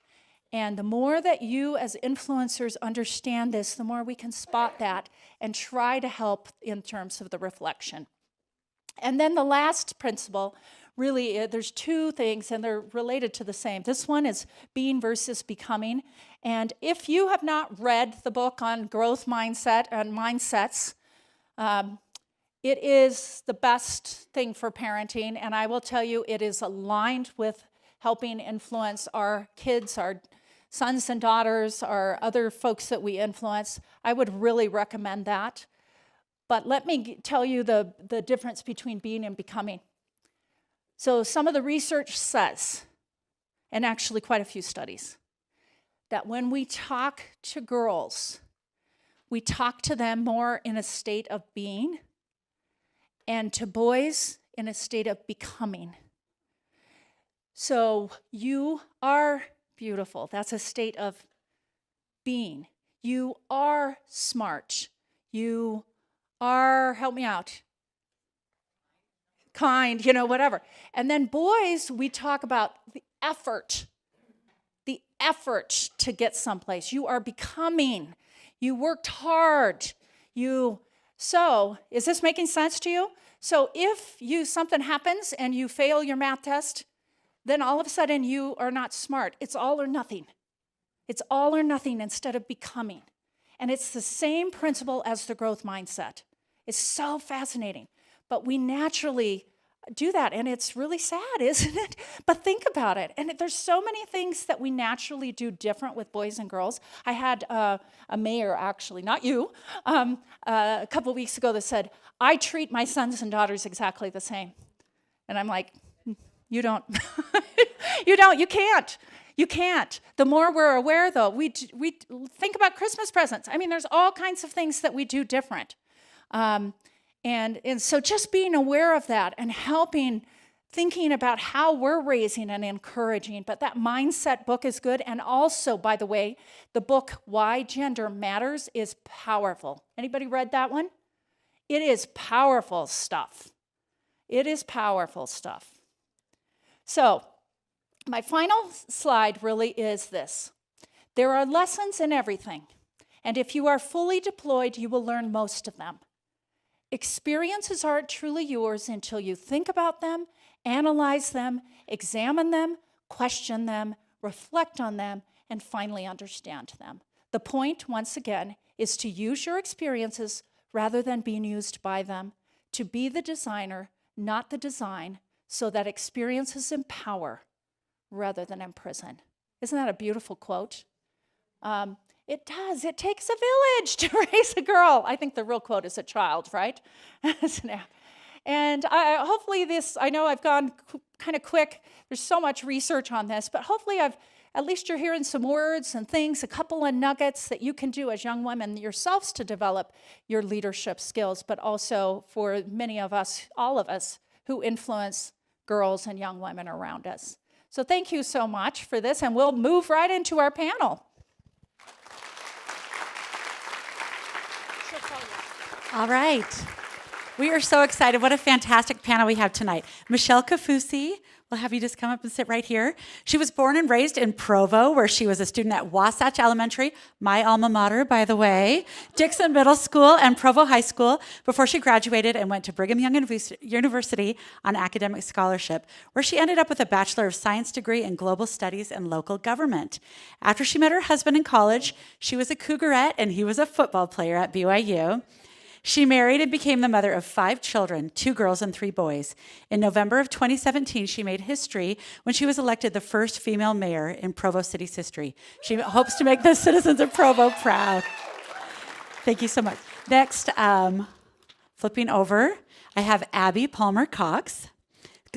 and the more that you as influencers understand this, the more we can spot that and try to help in terms of the reflection. And then the last principle, really, there's two things, and they're related to the same. This one is being versus becoming, and if you have not read the book on growth mindset and mindsets, it is the best thing for parenting, and I will tell you, it is aligned with helping influence our kids, our sons and daughters, our other folks that we influence. I would really recommend that. But let me tell you the difference between being and becoming. So some of the research says, and actually quite a few studies, that when we talk to girls, we talk to them more in a state of being, and to boys in a state of becoming. So you are beautiful. That's a state of being. You are smart. You are, help me out, kind, whatever. And then boys, we talk about the effort to get someplace. You are becoming. You worked hard. So, is this making sense to you? So if something happens and you fail your math test, then all of a sudden you are not smart. It's all or nothing. It's all or nothing instead of becoming. And it's the same principle as the growth mindset. It's so fascinating. But we naturally do that, and it's really sad, isn't it? But think about it. And there's so many things that we naturally do different with boys and girls. I had a mayor, actually, not you, a couple weeks ago that said, I treat my sons and daughters exactly the same. And I'm like, you don't. You can't. The more we're aware, though, we think about Christmas presents. I mean, there's all kinds of things that we do different. And so just being aware of that and thinking about how we're raising and encouraging. But that mindset book is good. And also, by the way, the book Why Gender Matters is powerful. Anybody read that one? It is powerful stuff. It is powerful stuff. So my final slide really is this. There are lessons in everything. And if you are fully deployed, you will learn most of them. Experiences aren't truly yours until you think about them, analyze them, examine them, question them, reflect on them, and finally understand them. The point, once again, is to use your experiences rather than being used by them, to be the designer, not the design, so that experiences empower rather than imprison. Isn't that a beautiful quote? It does. It takes a village to raise a girl. I think the real quote is a child, right? And hopefully I know I've gone kind of quick. There's so much research on this, but hopefully at least you're hearing some words and things, a couple of nuggets that you can do as young women yourselves to develop your leadership skills, but also for many of us, all of us, who influence girls and young women around us. So thank you so much for this, and we'll move right into our panel. All right. We are so excited. What a fantastic panel we have tonight. Michelle Kafusi, we'll have you just come up and sit right here. She was born and raised in Provo, where she was a student at Wasatch Elementary, my alma mater, by the way, Dixon Middle School, and Provo High School, before she graduated and went to Brigham Young University on academic scholarship, where she ended up with a Bachelor of Science degree in Global Studies and Local Government. After she met her husband in college, she was a Cougarette, and he was a football player at BYU. She married and became the mother of 5 children, 2 girls and 3 boys. In November of 2017, she made history when she was elected the first female mayor in Provo City's history. She hopes to make the citizens of Provo proud. Thank you so much. Next, flipping over, I have Abby Palmer Cox.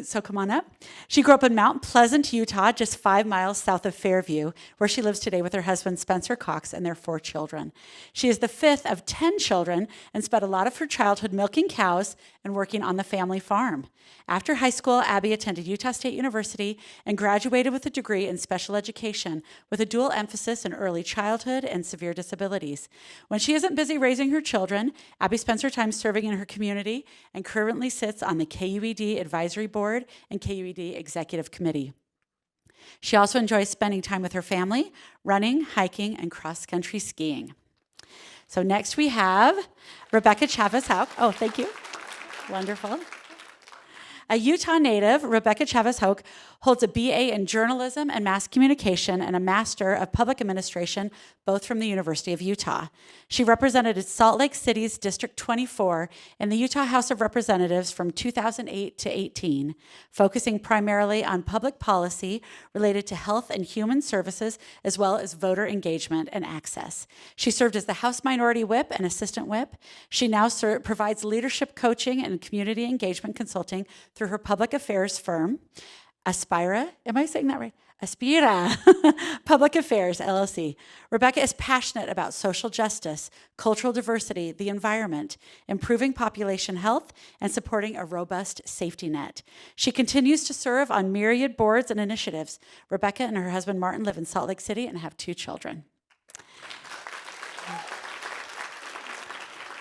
So come on up. She grew up in Mount Pleasant, Utah, just 5 miles south of Fairview, where she lives today with her husband, Spencer Cox, and their 4 children. She is the 5th of 10 children and spent a lot of her childhood milking cows and working on the family farm. After high school, Abby attended Utah State University and graduated with a degree in special education with a dual emphasis in early childhood and severe disabilities. When she isn't busy raising her children, Abby spends her time serving in her community and currently sits on the KUED Advisory Board and KUED Executive Committee. She also enjoys spending time with her family, running, hiking, and cross-country skiing. So next we have Rebecca Chavez-Hauk. Oh, thank you. Wonderful. A Utah native, Rebecca Chavez-Hauk holds a BA in journalism and mass communication and a Master of Public Administration, both from the University of Utah. She represented Salt Lake City's District 24 in the Utah House of Representatives from 2008 to 18, focusing primarily on public policy related to health and human services, as well as voter engagement and access. She served as the House Minority Whip and Assistant Whip. She now provides leadership coaching and community engagement consulting through her public affairs firm, Aspira, am I saying that right? Aspira Public Affairs, LLC. Rebecca is passionate about social justice, cultural diversity, the environment, improving population health, and supporting a robust safety net. She continues to serve on myriad boards and initiatives. Rebecca and her husband Martin live in Salt Lake City and have 2 children.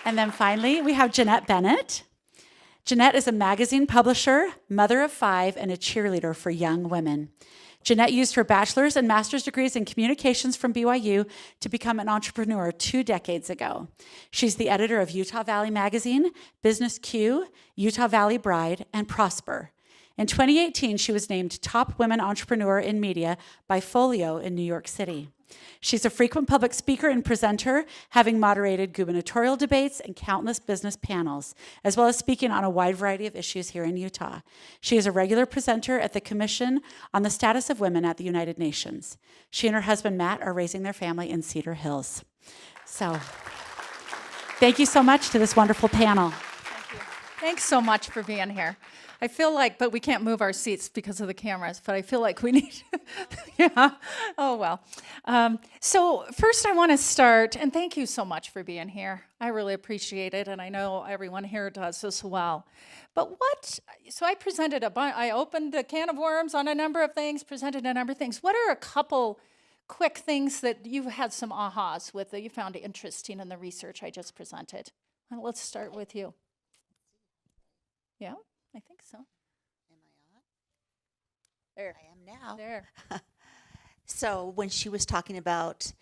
And then finally, we have Jeanette Bennett. Jeanette is a magazine publisher, mother of 5, and a cheerleader for young women. Jeanette used her bachelor's and master's degrees in communications from BYU to become an entrepreneur 2 decades ago. She's the editor of Utah Valley Magazine, Business Q, Utah Valley Bride, and Prosper. In 2018, she was named Top Women Entrepreneur in Media by Folio in New York City. She's a frequent public speaker and presenter, having moderated gubernatorial debates and countless business panels, as well as speaking on a wide variety of issues here in Utah. She is a regular presenter at the Commission on the Status of Women at the United Nations. She and her husband, Matt, are raising their family in Cedar Hills. So, thank you so much to this wonderful panel. Thank you. Thanks so much for being here. I feel like, but we can't move our seats because of the cameras, but I feel like we need, yeah, oh well. So first I want to start, and thank you so much for being here. I really appreciate it, and I know everyone here does as well. But so I presented I opened a can of worms on a number of things, presented a number of things. What are a couple quick things that you had some ahas with that you found interesting in the research I just presented? Well, let's start with you. Yeah? I think so. Am I on? There. I am now. There. So when she was talking about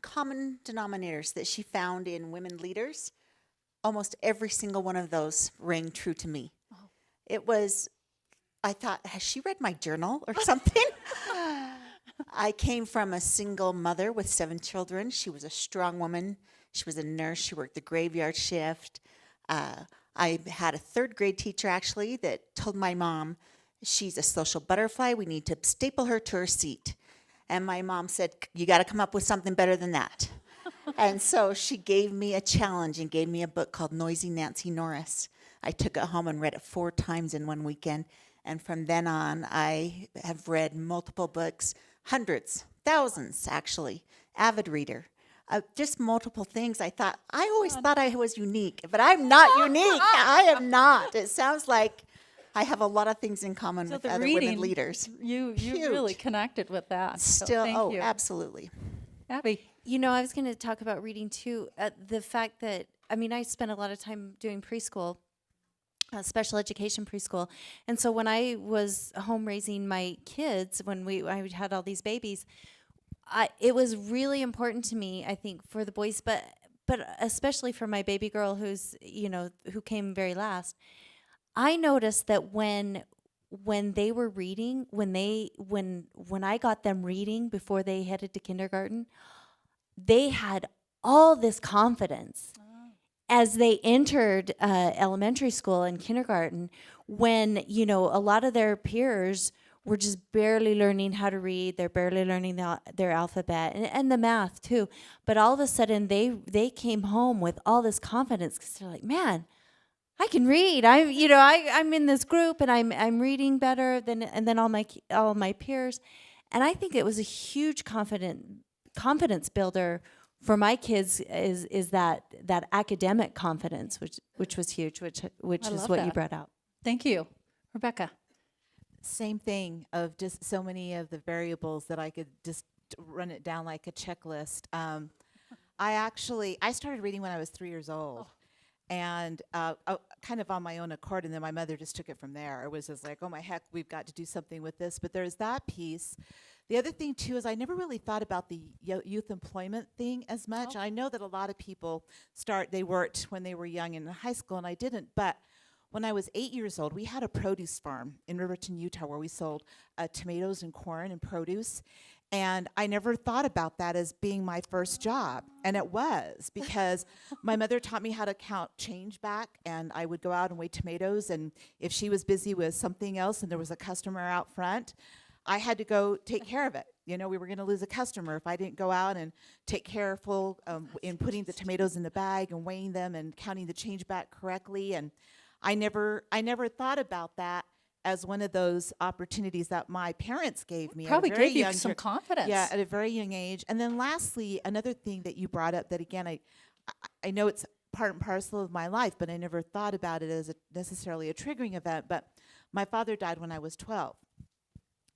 common denominators that she found in women leaders, almost every single one of those rang true to me. It was, I thought, has she read my journal or something? I came from a single mother with 7 children. She was a strong woman. She was a nurse. She worked the graveyard shift. I had a 3rd grade teacher, actually, that told my mom, she's a social butterfly. We need to staple her to her seat. And my mom said, you got to come up with something better than that. And so she gave me a challenge and gave me a book called Noisy Nancy Norris. I took it home and read it 4 times in one weekend. And from then on, I have read multiple books, hundreds, thousands, actually, avid reader. Just multiple things. I always thought I was unique, but I'm not unique. I am not. It sounds like I have a lot of things in common with other women leaders. You really connected with that. Still, thank you. Absolutely. Abby. You know, I was going to talk about reading too. The fact that, I mean, I spent a lot of time doing preschool, special education preschool. And so when I was home raising my kids, when I had all these babies, it was really important to me, I think, for the boys, but especially for my baby girl who came very last. I noticed that when they were reading, when I got them reading before they headed to kindergarten, they had all this confidence as they entered elementary school and kindergarten, when, a lot of their peers were just barely learning how to read. They're barely learning their alphabet and the math too. But all of a sudden they came home with all this confidence because they're like, man, I can read. I'm in this group and I'm reading better than all my peers. And I think it was a huge confidence builder for my kids is that academic confidence, which was huge, which is what you brought out. Thank you. Rebecca. Same thing, of just so many of the variables that I could just run it down like a checklist. I started reading when I was 3 years old. And kind of on my own accord, and then my mother just took it from there. It was just like, oh my heck, we've got to do something with this. But there's that piece. The other thing too is I never really thought about the youth employment thing as much. I know that a lot of people they worked when they were young in high school, and I didn't. But when I was 8 years old, we had a produce farm in Riverton, Utah, where we sold tomatoes and corn and produce. And I never thought about that as being my first job. And it was, because my mother taught me how to count change back, and I would go out and weigh tomatoes. And if she was busy with something else and there was a customer out front, I had to go take care of it. We were going to lose a customer if I didn't go out and take careful in putting the tomatoes in the bag and weighing them and counting the change back correctly. And I never thought about that as one of those opportunities that my parents gave me. Probably gave you some confidence. Yeah, at a very young age. And then lastly, another thing that you brought up that, again, I know it's part and parcel of my life, but I never thought about it as necessarily a triggering event. But my father died when I was 12.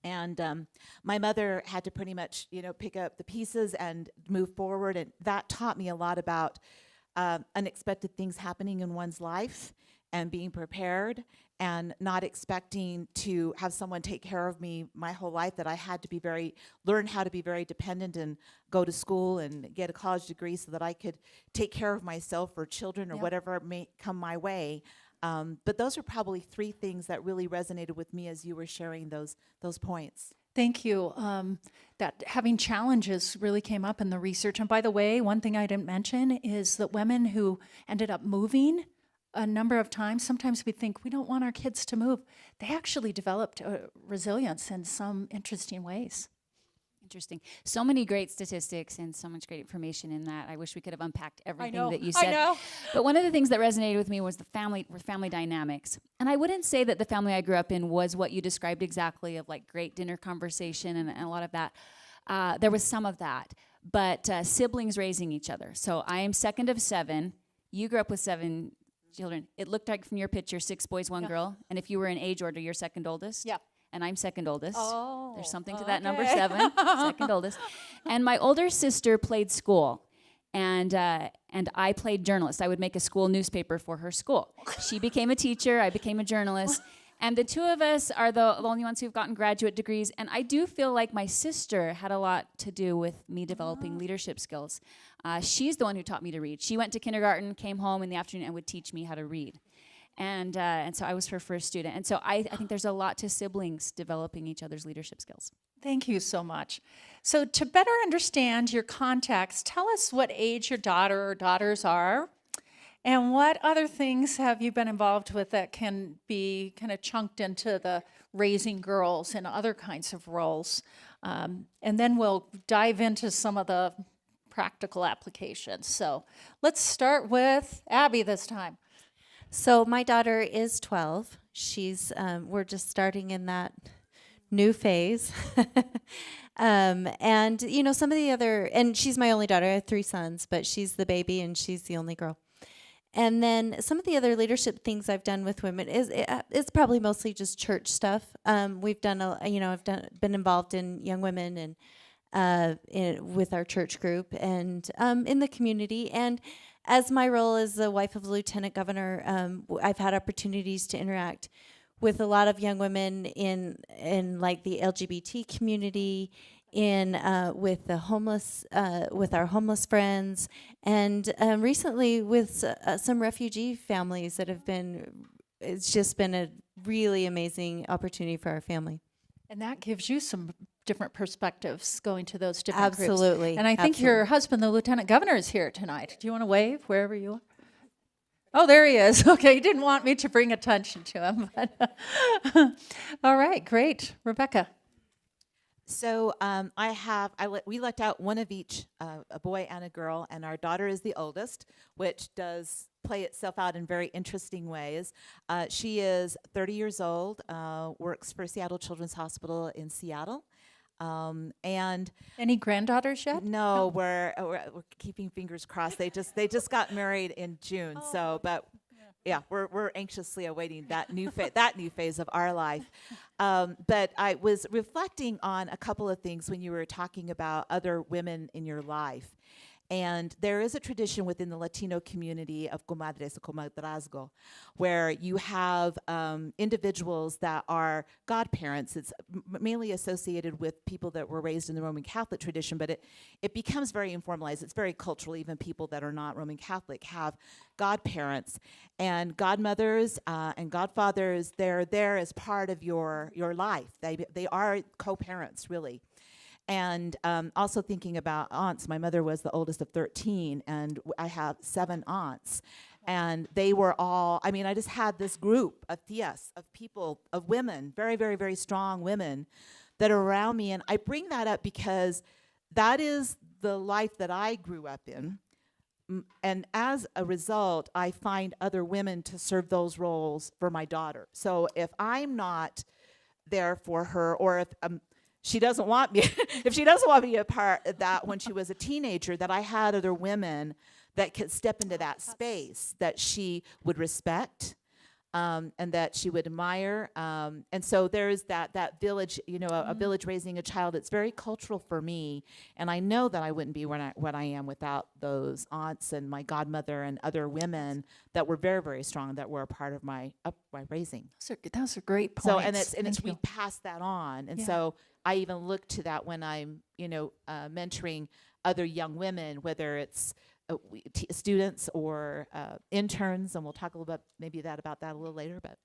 And my mother had to pretty much, pick up the pieces and move forward. And that taught me a lot about unexpected things happening in one's life and being prepared and not expecting to have someone take care of me my whole life, that I had to learn how to be very dependent and go to school and get a college degree so that I could take care of myself or children or whatever may come my way. But those are probably 3 things that really resonated with me as you were sharing those points. Thank you. That having challenges really came up in the research. And by the way, one thing I didn't mention is that women who ended up moving a number of times, sometimes we think we don't want our kids to move. They actually developed resilience in some interesting ways. Interesting. So many great statistics and so much great information in that. I wish we could have unpacked everything that you said. I know. But one of the things that resonated with me was family dynamics. And I wouldn't say that the family I grew up in was what you described exactly, of like great dinner conversation and a lot of that. There was some of that, but siblings raising each other. So I am second of 7. You grew up with 7 children. It looked like from your picture 6 boys, 1 girl. And if you were in age order, you're second oldest. Yeah. And I'm second oldest. Oh, there's something to that number 7, second oldest. And my older sister played school, and I played journalist. I would make a school newspaper for her school. She became a teacher, I became a journalist, And the two of us are the only ones who've gotten graduate degrees. And I do feel like my sister had a lot to do with me developing leadership skills. She's the one who taught me to read. She went to kindergarten, came home in the afternoon, and would teach me how to read. And so I was her first student. And so I think there's a lot to siblings developing each other's leadership skills. Thank you so much. So to better understand your context, tell us what age your daughter or daughters are, and what other things have you been involved with that can be kind of chunked into the raising girls and other kinds of roles. And then we'll dive into some of the practical applications. So let's start with Abby this time. So my daughter is 12. We're just starting in that new phase. And, you know, some of the other, and she's my only daughter. I have 3 sons, but she's the baby and she's the only girl. And then some of the other leadership things I've done with women it's probably mostly just church stuff. We've done, been involved in young women and with our church group and in the community. And as my role as the wife of the lieutenant governor, I've had opportunities to interact with a lot of young women in like the LGBT community, with the homeless, with our homeless friends, and recently with some refugee families that have been. It's just been a really amazing opportunity for our family. And that gives you some different perspectives going to those different groups. Absolutely. And I think your husband, the lieutenant governor, is here tonight. Do you want to wave wherever you are? Oh, there he is. Okay, he didn't want me to bring attention to him. But all right, great. Rebecca. So we let out one of each, a boy and a girl, and our daughter is the oldest, which does play itself out in very interesting ways. She is 30 years old, works for Seattle Children's Hospital in Seattle. And Any granddaughters yet? no, we're keeping fingers crossed. They just got married in June. But we're anxiously awaiting that new phase of our life. But I was reflecting on a couple of things when you were talking about other women in your life. And there is a tradition within the Latino community of comadres, comadrazgo, where you have individuals that are godparents. It's mainly associated with people that were raised in the Roman Catholic tradition, but it becomes very informalized. It's very cultural. Even people that are not Roman Catholic have godparents. And godmothers and godfathers, they're there as part of your life. They are co-parents, really. And also thinking about aunts, my mother was the oldest of 13, and I have 7 aunts. And they were all, I just had this group of tias, of people, of women, very, very, very strong women that are around me. And I bring that up because that is the life that I grew up in. And as a result, I find other women to serve those roles for my daughter. So if I'm not there for her, or if she doesn't want me, if she doesn't want me a part of that when she was a teenager, that I had other women that could step into that space that she would respect and that she would admire. And so there's that village, a village raising a child. It's very cultural for me. And I know that I wouldn't be what I am without those aunts and my godmother and other women that were very, very strong, that were a part of my raising. Those are great points. So, and we pass that on. And so I even look to that when I'm, mentoring other young women, whether it's students or interns, and we'll talk a little bit about that a little later. But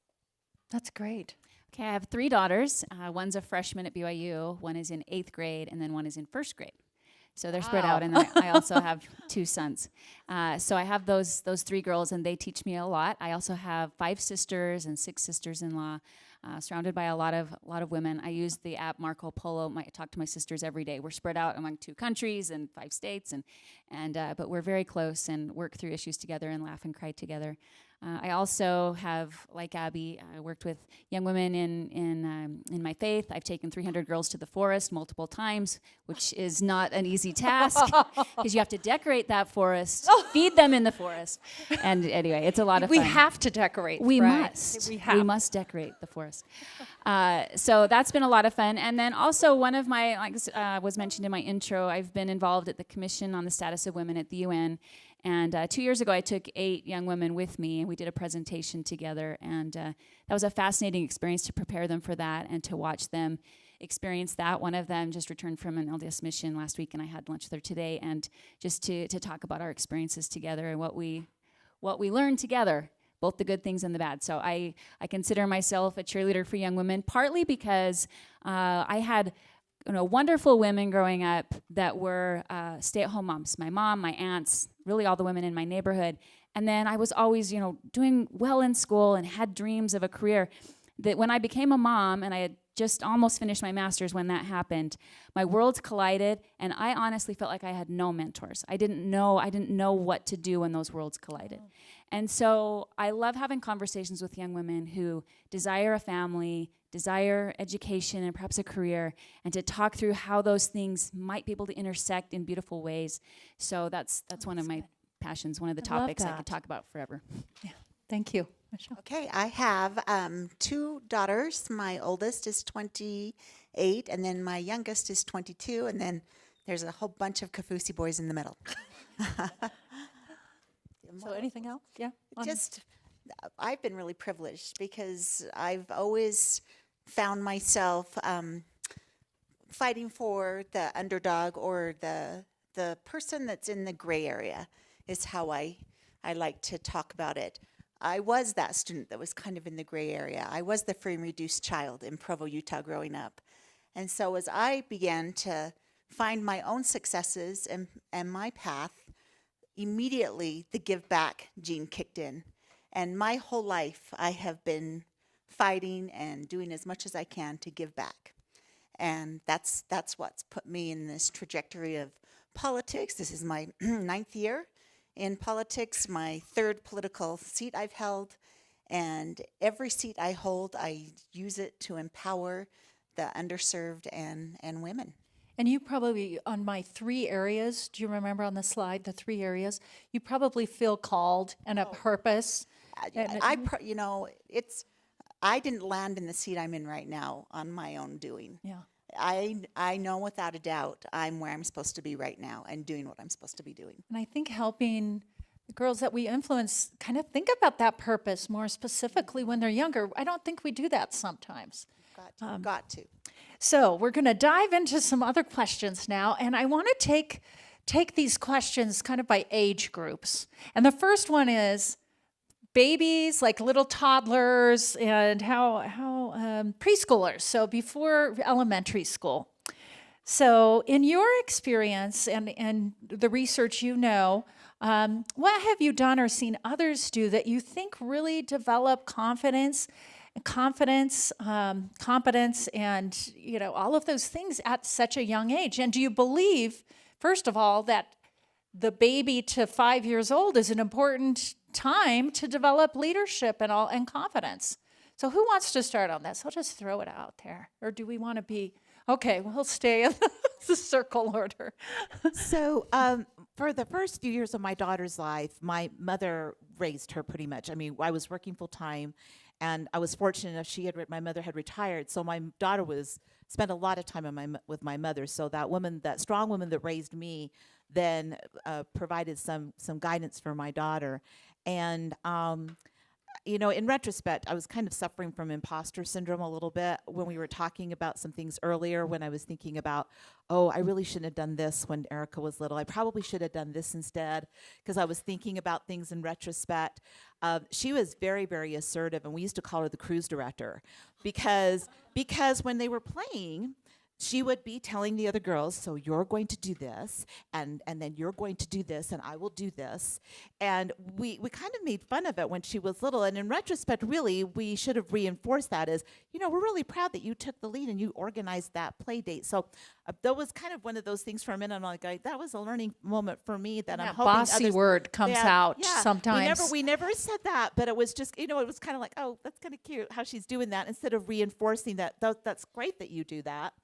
that's great. Okay, I have 3 daughters. One's a freshman at BYU, one is in 8th grade, and then one is in 1st grade. So they're spread out, and then I also have 2 sons. So I have those 3 girls, and they teach me a lot. I also have 5 sisters and 6 sisters-in-law, surrounded by a lot of women. I use the app Marco Polo. I talk to my sisters every day. We're spread out among 2 countries and 5 states, but we're very close and work through issues together and laugh and cry together. I also have, like Abby, worked with young women in my faith. I've taken 300 girls to the forest multiple times, which is not an easy task because you have to decorate that forest, feed them in the forest. And anyway, it's a lot of fun. We have to decorate. We right? must. We must decorate the forest. So that's been a lot of fun. And then also one of my, was mentioned in my intro, I've been involved at the Commission on the Status of Women at the UN. And 2 years ago, I took 8 young women with me, and we did a presentation together. And that was a fascinating experience to prepare them for that and to watch them experience that. One of them just returned from an LDS mission last week, and I had lunch with her today, and just to talk about our experiences together and what we learned together, both the good things and the bad. So I consider myself a cheerleader for young women, partly because I had wonderful women growing up that were stay-at-home moms. My mom, my aunts, really all the women in my neighborhood. And then I was always, doing well in school and had dreams of a career. That when I became a mom, and I had just almost finished my master's when that happened, my worlds collided, and I honestly felt like I had no mentors. I didn't know what to do when those worlds collided. And so I love having conversations with young women who desire a family, desire education, and perhaps a career, and to talk through how those things might be able to intersect in beautiful ways. So that's one of my passions, one of the topics I could talk about forever. Yeah, thank you. Michelle. Okay, I have 2 daughters. My oldest is 28, and then my youngest is 22, and then there's a whole bunch of Kafusi boys in the middle. So anything else? Yeah. I've been really privileged because I've always found myself fighting for the underdog or the person that's in the gray area is how I like to talk about it. I was that student that was kind of in the gray area. I was the free and reduced child in Provo, Utah growing up. And so as I began to find my own successes and my path, immediately the give back gene kicked in. And my whole life I have been fighting and doing as much as I can to give back. And that's what's put me in this trajectory of politics. This is my 9th year in politics, my 3rd political seat I've held, and every seat I hold, I use it to empower the underserved and women. And you probably, on my 3 areas, do you remember on the slide, the 3 areas? You probably feel called and a purpose. I didn't land in the seat I'm in right now on my own doing. Yeah. I know without a doubt I'm where I'm supposed to be right now and doing what I'm supposed to be doing. And I think helping the girls that we influence kind of think about that purpose more specifically when they're younger. I don't think we do that sometimes. Got to. So we're going to dive into some other questions now, and I want to take these questions kind of by age groups. And the first one is babies, like little toddlers, and how preschoolers, so before elementary school. So in your experience and the research what have you done or seen others do that you think really develop competence, competence, and all of those things at such a young age? And do you believe, first of all, that the baby to 5 years old is an important time to develop leadership and confidence? So who wants to start on this? I'll just throw it out there. Or do we want to be, okay, we'll stay in the circle order. So for the first few years of my daughter's life, my mother raised her pretty much. I mean, I was working full time, and I was fortunate enough my mother had retired, so my daughter spent a lot of time with my mother. So that strong woman that raised me then provided some guidance for my daughter. And in retrospect, I was kind of suffering from imposter syndrome a little bit when we were talking about some things earlier, when I was thinking about, I really shouldn't have done this when Erica was little. I probably should have done this instead, because I was thinking about things in retrospect. She was very, very assertive, and we used to call her the cruise director because when they were playing, she would be telling the other girls, so you're going to do this, and then you're going to do this, and I will do this. And we kind of made fun of it when she was little. And in retrospect, really, we should have reinforced that as, we're really proud that you took the lead and you organized that play date. So that was kind of one of those things for a minute. I'm like, that was a learning moment for me that I'm hoping bossy word comes out sometimes. We never said that, but it was just, it was kind of like, that's kind of cute how she's doing that, instead of reinforcing that. That's great that you do that.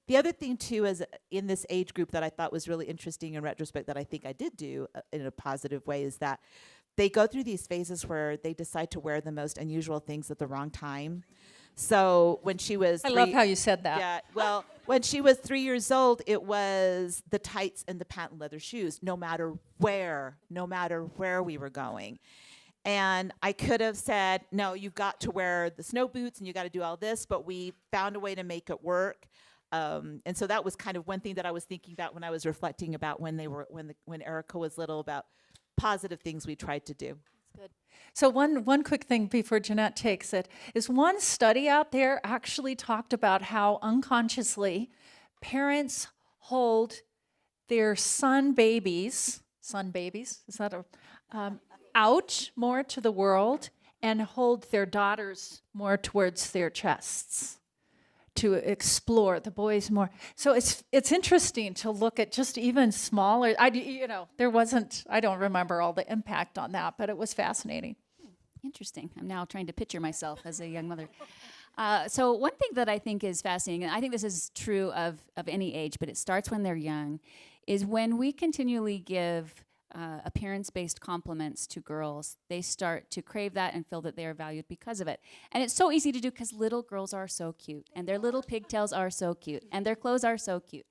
The other thing, too, is in this age group that I thought was really interesting in retrospect that I think I did do in a positive way is that they go through these phases where they decide to wear the most unusual things at the wrong time. So when she was I love how you said that. yeah, well, when she was 3 years old, it was the tights and the patent leather shoes, no matter where we were going. And I could have said, no, you've got to wear the snow boots and you got to do all this, but we found a way to make it work. And so that was kind of one thing that I was thinking about when I was reflecting about when Erica was little, about positive things we tried to do. So one quick thing before Jeanette takes it is one study out there actually talked about how unconsciously parents hold their son babies, is that out more to the world, and hold their daughters more towards their chests to explore the boys more. So it's interesting to look at just even smaller. I don't remember all the impact on that, but it was fascinating. Interesting. I'm now trying to picture myself as a young mother. So one thing that I think is fascinating, and I think this is true of any age, but it starts when they're young, is when we continually give appearance-based compliments to girls, they start to crave that and feel that they are valued because of it. And it's so easy to do because little girls are so cute, and their little pigtails are so cute, and their clothes are so cute.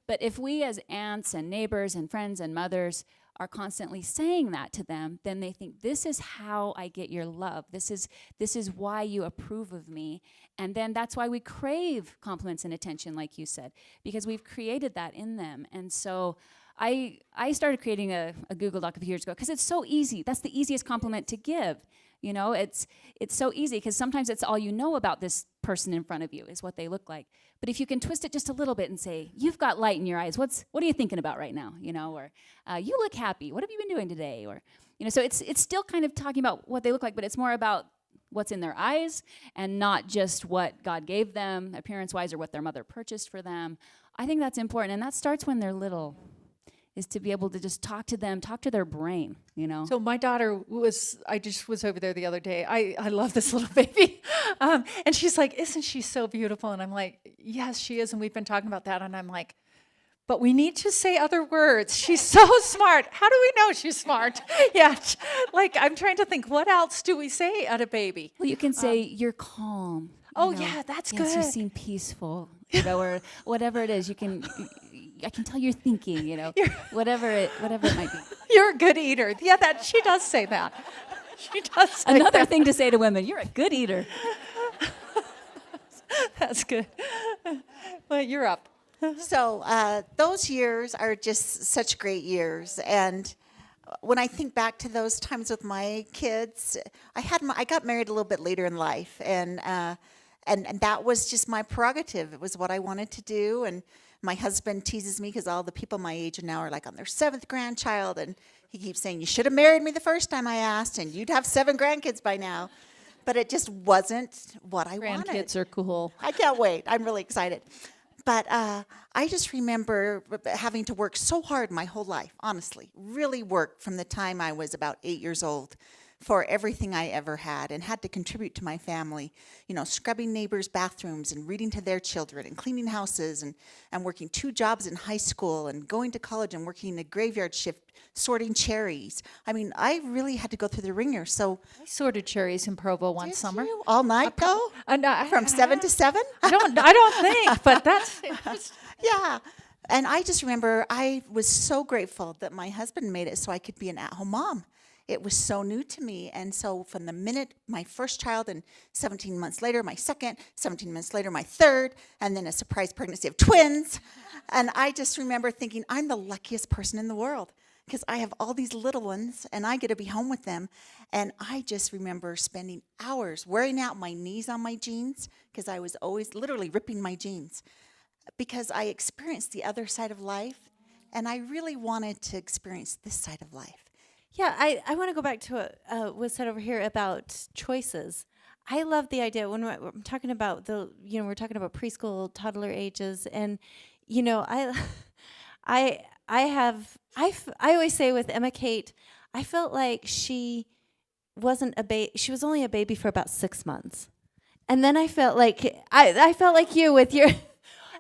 But if we as aunts and neighbors and friends and mothers are constantly saying that to them, then they think, this is how I get your love. This is why you approve of me. And then that's why we crave compliments and attention, like you said, because we've created that in them. And so I started creating a Google Doc a few years ago because it's so easy. That's the easiest compliment to give. You know, it's so easy because sometimes it's all you know about this person in front of you is what they look like. But if you can twist it just a little bit and say, you've got light in your eyes. What are you thinking about right now? You know, or you look happy. What have you been doing today? Or, you know, so it's still kind of talking about what they look like, but it's more about what's in their eyes and not just what God gave them appearance-wise or what their mother purchased for them. I think that's important, and that starts when they're little, is to be able to just talk to them, talk to their brain, you know. So my daughter I just was over there the other day. I love this little baby. And she's like, isn't she so beautiful? And I'm like, yes, she is. And we've been talking about that. And I'm like, but we need to say other words. She's so smart. How do we know she's smart? Yeah, like I'm trying to think, what else do we say at a baby? Well, you can say, you're calm. Oh, you know? yeah, that's yes, good. You seem peaceful, you know, or whatever it is. I can tell you're thinking, you know, whatever it might be. You're a good eater. Yeah, she does say that. She does say Another that. thing to say to women, you're a good eater. That's good. Well, you're up. So those years are just such great years, and when I think back to those times with my kids, I got married a little bit later in life, and that was just my prerogative. It was what I wanted to do, and my husband teases me because all the people my age now are like on their 7th grandchild, and he keeps saying, you should have married me the first time I asked, and you'd have 7 grandkids by now. But it just wasn't what I wanted. Grandkids are cool. I can't wait. I'm really excited. But I just remember having to work so hard my whole life, honestly, really worked from the time I was about 8 years old for everything I ever had, and had to contribute to my family, you know, scrubbing neighbors' bathrooms and reading to their children and cleaning houses, and working 2 jobs in high school and going to college and working a graveyard shift sorting cherries. I mean, I really had to go through the ringer. So I sorted cherries in Provo one did summer. you? All night though? From 7 to 7? I don't think, but that's Yeah. And I just remember I was so grateful that my husband made it so I could be an at-home mom. It was so new to me. And so from the minute my first child, and 17 months later, my second, 17 months later, my third, and then a surprise pregnancy of twins. And I just remember thinking, I'm the luckiest person in the world because I have all these little ones and I get to be home with them. And I just remember spending hours wearing out my knees on my jeans because I was always literally ripping my jeans because I experienced the other side of life, and I really wanted to experience this side of life. Yeah, I want to go back to what was said over here about choices. I love the idea when we're talking about we're talking about preschool, toddler ages, and you know, I always say with Emma Kate, I felt like she wasn't a baby. She was only a baby for about 6 months, and then I felt like I felt like you with your.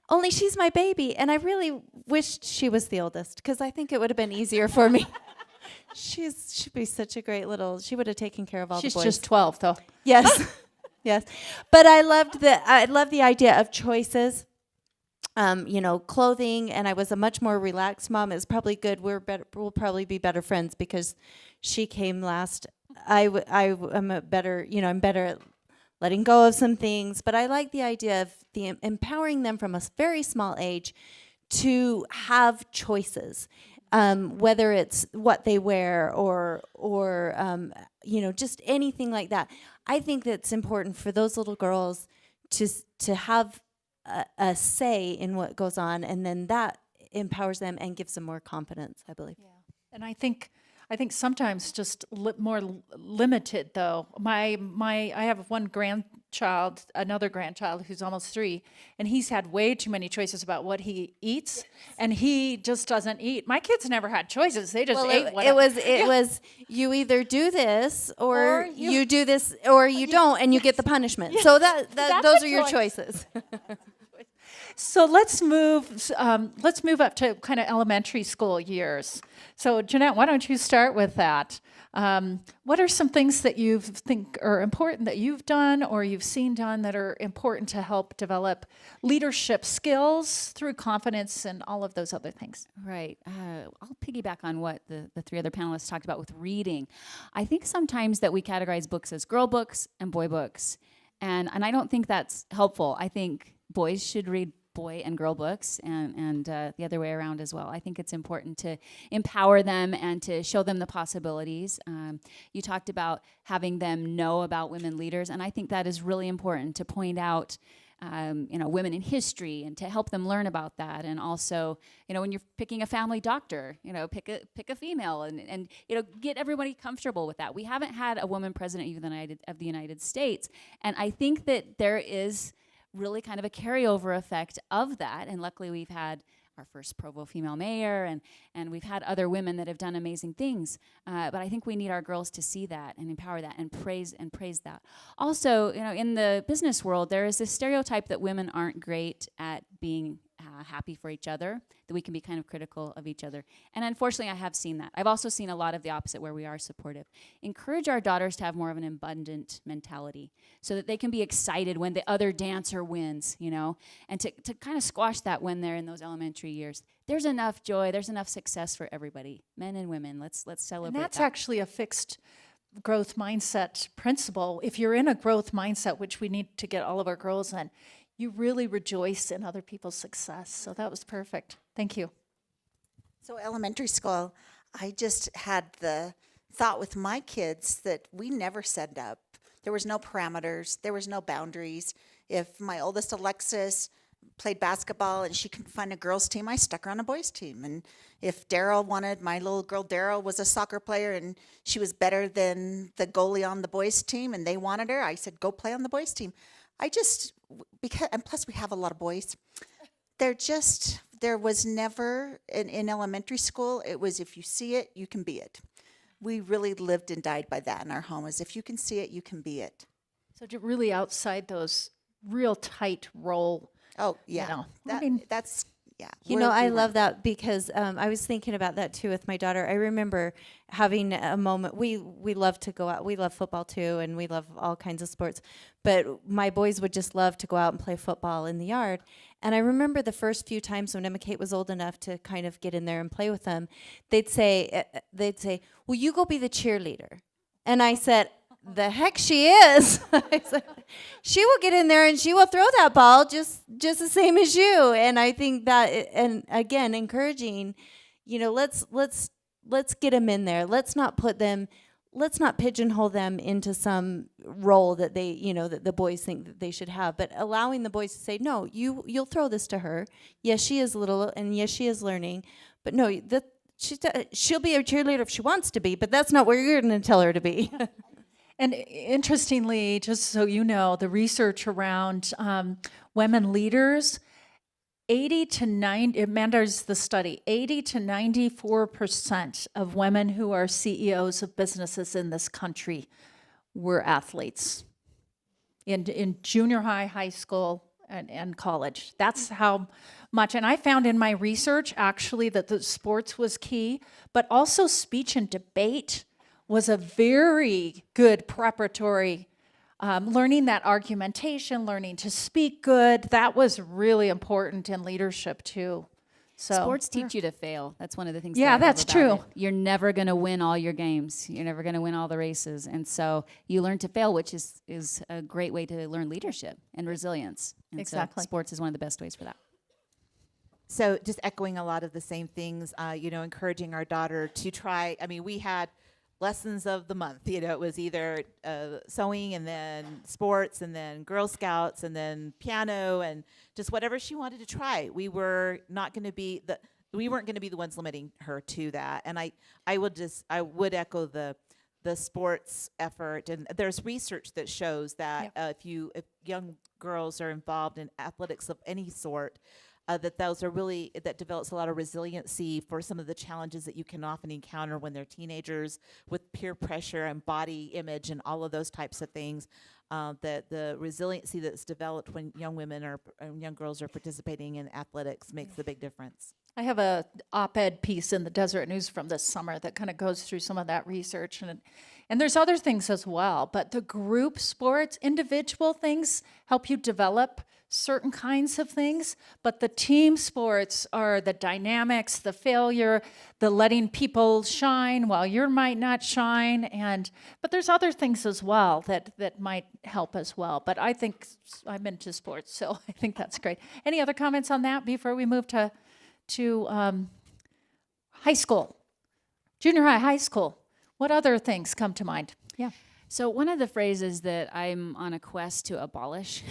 Only she's my baby, and I really wished she was the oldest because I think it would have been easier for me. She'd be such a great little. She would have taken care of all she's the boys. just 12 though. Yes. Yes, but I love the idea of choices. Clothing, and I was a much more relaxed mom. It's probably good. We'll probably be better friends because she came last. I'm a better, I'm better at letting go of some things. But I like the idea of empowering them from a very small age to have choices, whether it's what they wear or just anything like that. I think that's important for those little girls to have a say in what goes on, and then that empowers them and gives them more confidence, I believe. Yeah. And I think sometimes just more limited though. I have another grandchild who's almost 3, and he's had way too many choices about what he eats, and he just doesn't eat. My kids never had choices; they just ate whatever. It was you either do this or you do this or you don't, and you get the punishment. Yeah. So those are your choices. So let's move up to kind of elementary school years. So Jeanette, why don't you start with that? What are some things that you think are important that you've done or you've seen done that are important to help develop leadership skills through confidence and all of those other things? Right. I'll piggyback on what the 3 other panelists talked about with reading. I think sometimes that we categorize books as girl books and boy books, and I don't think that's helpful. I think boys should read boy and girl books, and the other way around as well. I think it's important to empower them and to show them the possibilities. You talked about having them know about women leaders, and I think that is really important to point out women in history and to help them learn about that. And also, when you're picking a family doctor, pick a female and get everybody comfortable with that. We haven't had a woman president of the United States, and I think that there is really kind of a carryover effect of that. And luckily we've had our first Provo female mayor, and we've had other women that have done amazing things. But I think we need our girls to see that and empower that and praise that. Also, in the business world, there is this stereotype that women aren't great at being happy for each other, that we can be kind of critical of each other. And unfortunately, I have seen that. I've also seen a lot of the opposite where we are supportive. Encourage our daughters to have more of an abundant mentality so that they can be excited when the other dancer wins, and to kind of squash that when they're in those elementary years. There's enough joy, there's enough success for everybody, men and women. Let's celebrate And that's that. actually a fixed growth mindset principle. If you're in a growth mindset, which we need to get all of our girls in, you really rejoice in other people's success. So that was perfect. Thank you. So elementary school, I just had the thought with my kids that we never set up. There was no parameters. There was no boundaries. If my oldest Alexis played basketball and she couldn't find a girls' team, I stuck her on a boys' team. And if my little girl Daryl was a soccer player and she was better than the goalie on the boys' team and they wanted her, I said, go play on the boys' team. And plus we have a lot of boys. There was never, in elementary school, it was if you see it, you can be it. We really lived and died by that in our home, is if you can see it, you can be it. So really outside those real tight role. Oh, yeah. That's, yeah. I love that because I was thinking about that too with my daughter. I remember having a moment. We love to go out. We love football too, and we love all kinds of sports. But my boys would just love to go out and play football in the yard. And I remember the first few times when Emma Kate was old enough to kind of get in there and play with them, they'd say, "Will you go be the cheerleader?" And I said, "The heck she is." I said, "She will get in there and she will throw that ball just the same as you." And I think that, and again, encouraging, let's get them in there. Let's not pigeonhole them into some role that they, that the boys think that they should have, but allowing the boys to say, "No, you'll throw this to her. Yes, she is little, and yes, she is learning, but no, she'll be a cheerleader if she wants to be, but that's not where you're going to tell her to be." And interestingly, just so you know, the research around women leaders, 80 to 90, it matters the study, 80 to 94% of women who are CEOs of businesses in this country were athletes in junior high, high school, and college. That's how much. And I found in my research, actually, that the sports was key, but also speech and debate was a very good preparatory learning that argumentation, learning to speak good. That was really important in leadership too. So Sports teach you to fail. That's one of the things. Yeah, that I love that's about true. it. You're never going to win all your games. You're never going to win all the races. And so you learn to fail, which is a great way to learn leadership and resilience. And Exactly. So sports is one of the best ways for that. So just echoing a lot of the same things, encouraging our daughter to try. I mean, we had lessons of the month. It was either sewing and then sports and then Girl Scouts and then piano and just whatever she wanted to try. We were not going to be we weren't going to be the ones limiting her to that. And I would echo the sports effort. And there's research that shows that if young girls are involved in athletics of any sort, that develops a lot of resiliency for some of the challenges that you can often encounter when they're teenagers with peer pressure and body image and all of those types of things. That the resiliency that's developed when young girls are participating in athletics makes a big difference. I have a op-ed piece in the Deseret News from this summer that kind of goes through some of that research, and there's other things as well. But the group sports, individual things help you develop certain kinds of things, but the team sports are the dynamics, the failure, the letting people shine while you might not shine, but there's other things as well that might help as well. But I think I'm into sports, so I think that's great. Any other comments on that before we move to high school, junior high school? What other things come to mind? Yeah. So one of the phrases that I'm on a quest to abolish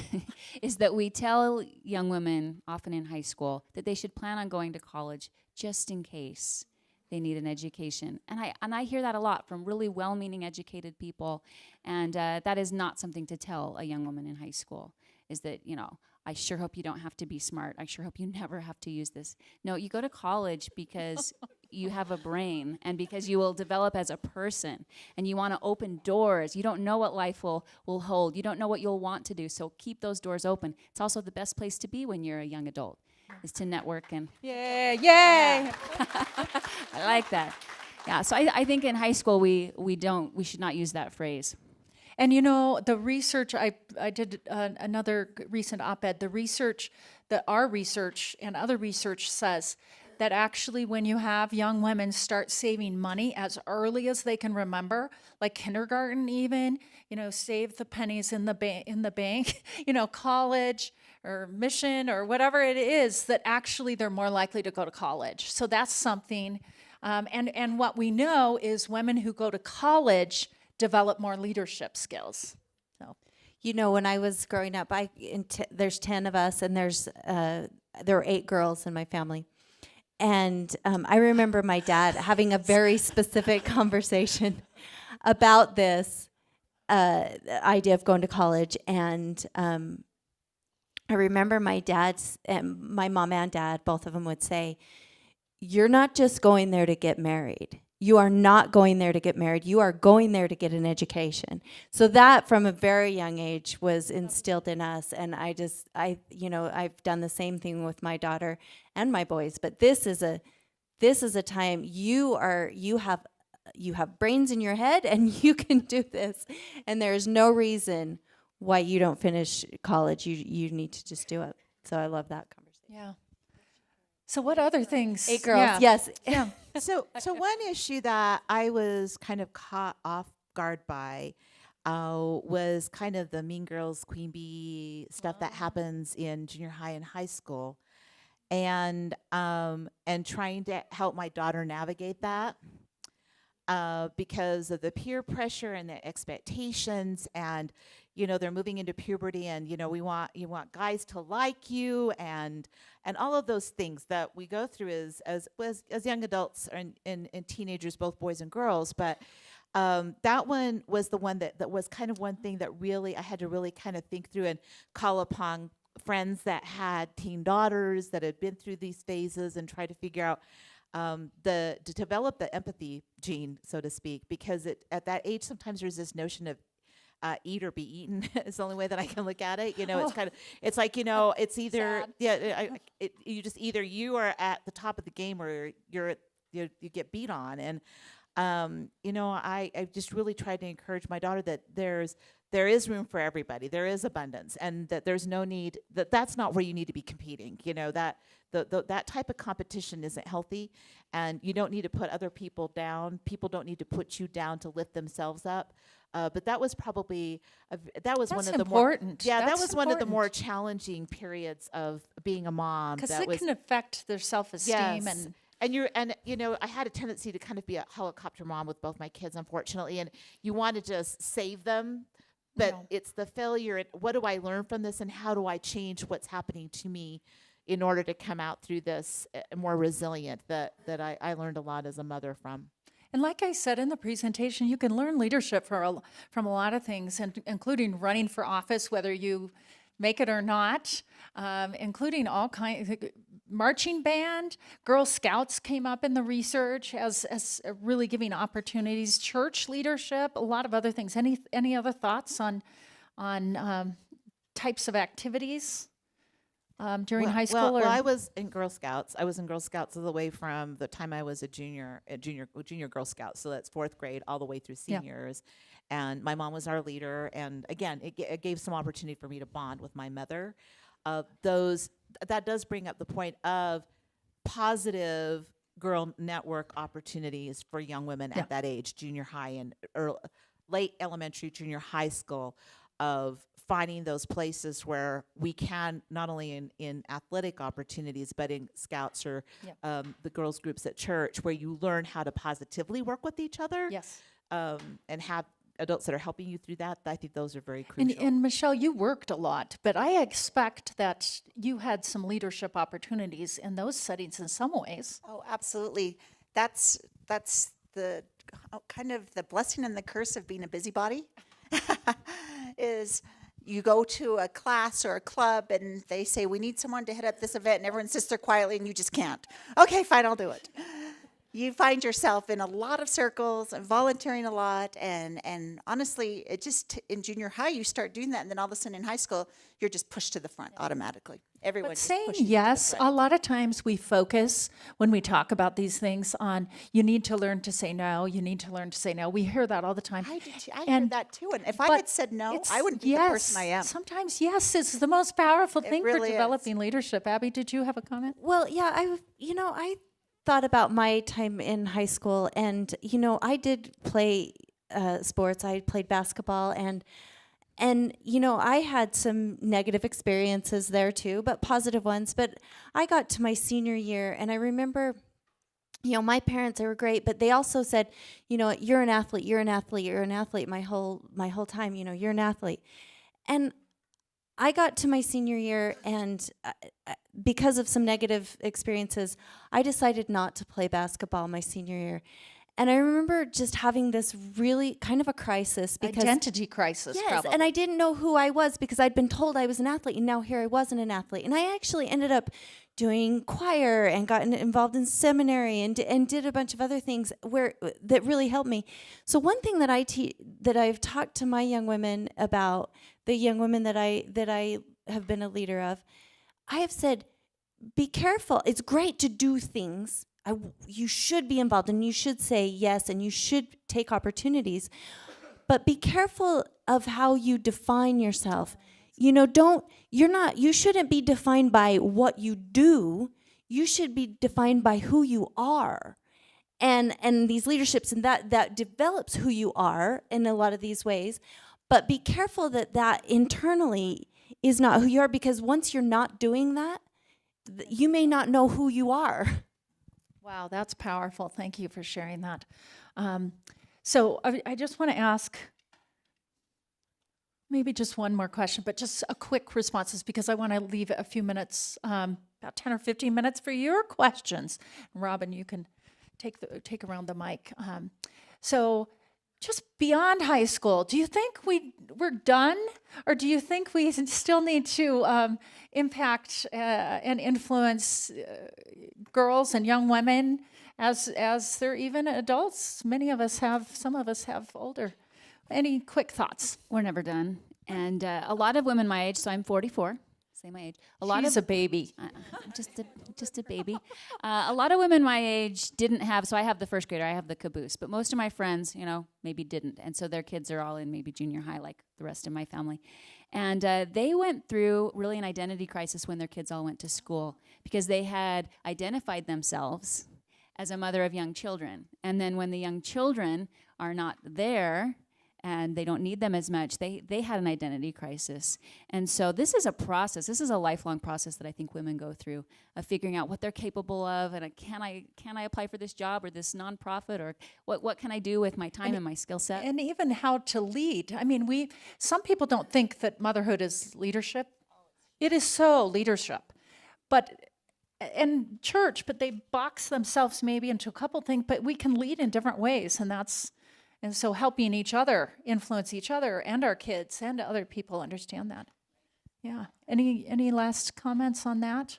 is that we tell young women, often in high school, that they should plan on going to college just in case they need an education. And I hear that a lot from really well-meaning, educated people, and that is not something to tell a young woman in high school, is that, I sure hope you don't have to be smart. I sure hope you never have to use this. No, you go to college because you have a brain and because you will develop as a person and you want to open doors. You don't know what life will hold. You don't know what you'll want to do, so keep those doors open. It's also the best place to be when you're a young adult, is to network. And Yay! I like that. Yeah, so I think in high school we should not use that phrase. And the research, I did another recent op-ed, our research and other research says that actually when you have young women start saving money as early as they can remember, like kindergarten even, save the pennies in the bank, college or mission or whatever it is, that actually they're more likely to go to college. So that's something. And what we know is women who go to college develop more leadership skills. So, when I was growing up, there's 10 of us, and there were 8 girls in my family. And I remember my dad having a very specific conversation about this idea of going to college. And I remember my mom and dad, both of them would say, "You're not just going there to get married. You are not going there to get married. You are going there to get an education." So that from a very young age was instilled in us. And I've done the same thing with my daughter and my boys. But this is a time you have brains in your head and you can do this. And there's no reason why you don't finish college. You need to just do it. So I love that conversation. yeah. So what other things? 8 girls. Yeah. Yes. Yeah. So one issue that I was kind of caught off guard by was kind of the Mean Girls, Queen Bee stuff that happens in junior high and high school, and trying to help my daughter navigate that because of the peer pressure and the expectations, and they're moving into puberty, and you want guys to like you, and all of those things that we go through as young adults and teenagers, both boys and girls. But that one was the one that was kind of one thing that really I had to really kind of think through and call upon friends that had teen daughters that had been through these phases and try to figure out to develop the empathy gene, so to speak, because at that age sometimes there's this notion of eat or be eaten is the only way that I can look at it. It's like, it's either, you just either you are at the top of the game or you get beat on. I just really tried to encourage my daughter that there is room for everybody. There is abundance, and that there's no need that's not where you need to be competing. That that type of competition isn't healthy, and you don't need to put other people down. People don't need to put you down to lift themselves up. But that was probably that was That's one of the important. more that That's was one of the important. more challenging periods of being a mom. Because That it was can affect their self-esteem yes. And I had a tendency to kind of be a helicopter mom with both my kids, unfortunately, and you want to just save them, but it's the failure. And what do I learn from this, and how do I change what's happening to me in order to come out through this more resilient? That I learned a lot as a mother from. And like I said in the presentation, you can learn leadership from a lot of things, including running for office, whether you make it or not, including all kinds. Marching band, Girl Scouts came up in the research as really giving opportunities. Church leadership, a lot of other things. Any other thoughts on types of activities during high school? Well, I was in Girl Scouts. I was in Girl Scouts all the way from the time I was a junior Girl Scout. So that's 4th grade all the way through seniors. And my mom was our leader. And again, it gave some opportunity for me to bond with my mother. That does bring up the point of positive girl network opportunities for young women at that age, junior high and late elementary, junior high school, of finding those places where we can, not only in athletic opportunities, but in scouts or the girls groups at church, where you learn how to positively work with each other. Yes. And have adults that are helping you through that. I think those are very crucial. And Michelle, you worked a lot, but I expect that you had some leadership opportunities in those settings in some ways. Oh, absolutely. That's the kind of the blessing and the curse of being a busybody. Is you go to a class or a club and they say, we need someone to head up this event, and everyone sits there quietly and you just can't. Okay, fine, I'll do it. You find yourself in a lot of circles and volunteering a lot, and honestly, it just, in junior high, you start doing that, and then all of a sudden in high school, you're just pushed to the front automatically. Everyone But just saying pushes you to the yes, front. a lot of times we focus when we talk about these things on you need to learn to say no, you need to learn to say no. We hear that all the time. I did too. I And- heard that too, and if I but had said no, it's- I wouldn't be the person I am. Sometimes yes is the most powerful thing really for is. developing leadership. Abby, did you have a comment? Well, yeah, I thought about my time in high school, and I did play sports. I played basketball, and I had some negative experiences there too, but positive ones. But I got to my senior year, and I remember, my parents, they were great, but they also said, you're an athlete, you're an athlete, you're an athlete. My whole time, you're an athlete, and I got to my senior year, and because of some negative experiences, I decided not to play basketball my senior year. And I remember just having this really kind of a crisis because Identity crisis, yes, probably. and I didn't know who I was because I'd been told I was an athlete, and now here I wasn't an athlete. And I actually ended up doing choir and got involved in seminary and did a bunch of other things that really helped me. So one thing that I've talked to my young women about, the young women that I have been a leader of, I have said, be careful. It's great to do things. You should be involved, and you should say yes, and you should take opportunities. But be careful of how you define yourself. You shouldn't be defined by what you do. You should be defined by who you are. And these leaderships, and that develops who you are in a lot of these ways. But be careful that internally is not who you are, because once you're not doing that, you may not know who you are. Wow, that's powerful. Thank you for sharing that. So I just want to ask maybe just one more question, but just a quick responses, because I want to leave a few minutes, about 10 or 15 minutes for your questions. Robin, you can take around the mic. So just beyond high school, do you think we're done, or do you think we still need to impact and influence girls and young women as they're even adults? Some of us have older. Any quick thoughts? We're never done. And a lot of women my age, so I'm 44. say my age. She's a baby. I'm just a baby. A lot of women my age didn't have, so I have the first grader, I have the caboose, but most of my friends, maybe didn't. And so their kids are all in maybe junior high, like the rest of my family. And they went through really an identity crisis when their kids all went to school because they had identified themselves as a mother of young children. And then when the young children are not there, and they don't need them as much, they had an identity crisis. And so this is a process, this is a lifelong process that I think women go through, of figuring out what they're capable of, and can I apply for this job or this nonprofit, or what can I do with my time and my skill set? And even how to lead. I mean, some people don't think that motherhood is leadership. It is so leadership. And church, but they box themselves maybe into a couple things, but we can lead in different ways, and so helping each other, influence each other and our kids and other people understand that. Yeah. Any last comments on that?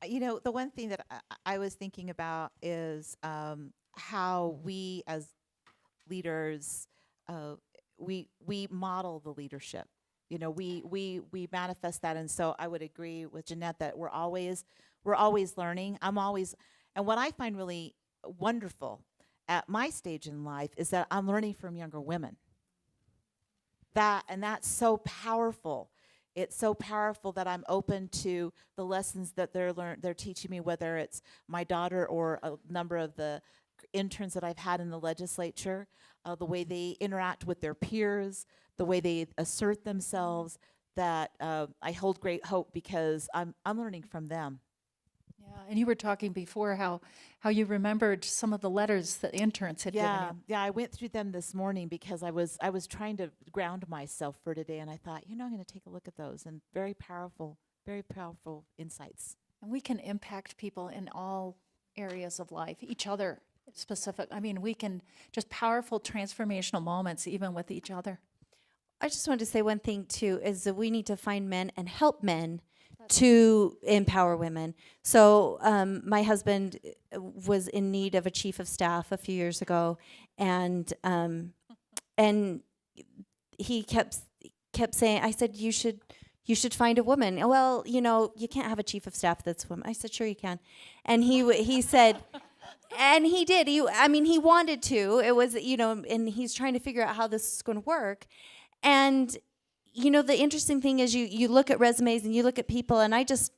The one thing that I was thinking about is how we as leaders, we model the leadership. We manifest that, and so I would agree with Jeanette that we're always learning. And what I find really wonderful at my stage in life is that I'm learning from younger women. That's so powerful. It's so powerful that I'm open to the lessons that they're teaching me, whether it's my daughter or a number of the interns that I've had in the legislature, the way they interact with their peers, the way they assert themselves, that I hold great hope because I'm learning from them. Yeah, and you were talking before how you remembered some of the letters that interns had given you. Yeah, I went through them this morning because I was trying to ground myself for today, and I thought, I'm going to take a look at those, and very powerful insights. And we can impact people in all areas of life, each other specific. I mean, we can just powerful transformational moments even with each other. I just wanted to say one thing too, is that we need to find men and help men to empower women. So my husband was in need of a chief of staff a few years ago, and he kept saying, I said, you should find a woman. Well, you can't have a chief of staff that's a woman. I said, sure you can. And he said, and he did. He wanted to. It was, and he's trying to figure out how this is going to work. And the interesting thing is you look at resumes and you look at people, and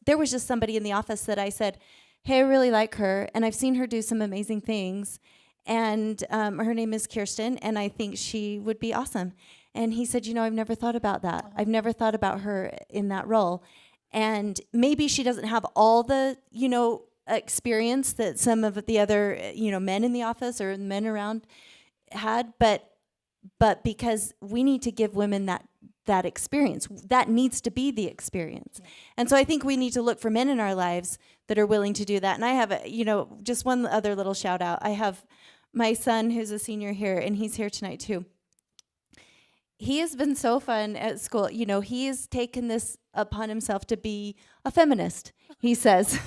there was just somebody in the office that I said, hey, I really like her, and I've seen her do some amazing things, and her name is Kirsten, and I think she would be awesome. And he said, I've never thought about that. I've never thought about her in that role. And maybe she doesn't have all the, experience that some of the other, men in the office or men around had, but because we need to give women that experience. That needs to be the experience. Yeah. And so I think we need to look for men in our lives that are willing to do that. And I have, just one other little shout out. I have my son who's a senior here, and he's here tonight too. He has been so fun at school. He has taken this upon himself to be a feminist, he says.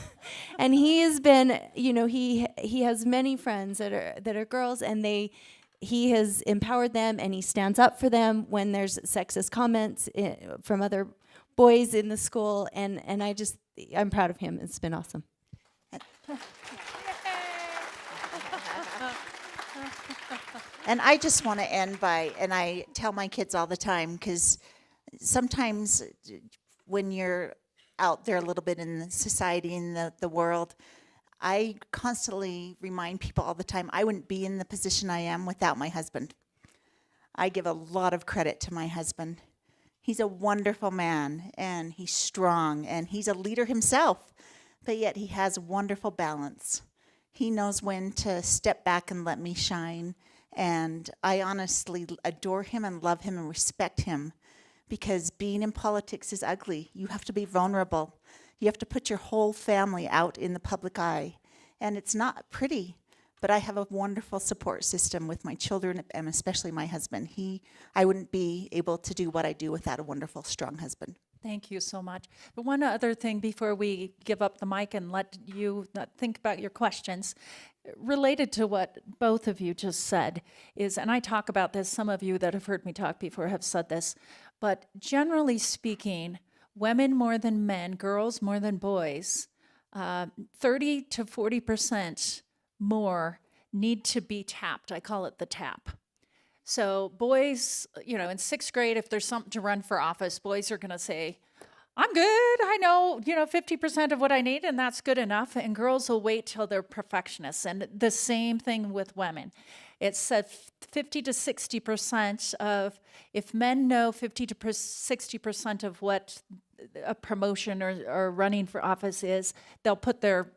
And he has been, he has many friends that are girls, and he has empowered them, and he stands up for them when there's sexist comments from other boys in the school, and I'm proud of him. It's been awesome. And I just want to end and I tell my kids all the time, because sometimes when you're out there a little bit in the society, in the world, I constantly remind people all the time, I wouldn't be in the position I am without my husband. I give a lot of credit to my husband. He's a wonderful man, and he's strong, and he's a leader himself, but yet he has wonderful balance. He knows when to step back and let me shine, and I honestly adore him and love him and respect him, because being in politics is ugly. You have to be vulnerable. You have to put your whole family out in the public eye, and it's not pretty, but I have a wonderful support system with my children, and especially my husband. I wouldn't be able to do what I do without a wonderful, strong husband. Thank you so much. But one other thing before we give up the mic and let you think about your questions, related to what both of you just said is, and I talk about this, some of you that have heard me talk before have said this, but generally speaking, women more than men, girls more than boys, 30 to 40% more need to be tapped. I call it the tap. So boys, in 6th grade, if there's something to run for office, boys are going to say, I'm good. I know, 50% of what I need, and that's good enough. And girls will wait till they're perfectionists. And the same thing with women. It's said 50 to 60% of, if men know 50 to 60% of what a promotion or running for office is, they'll put their,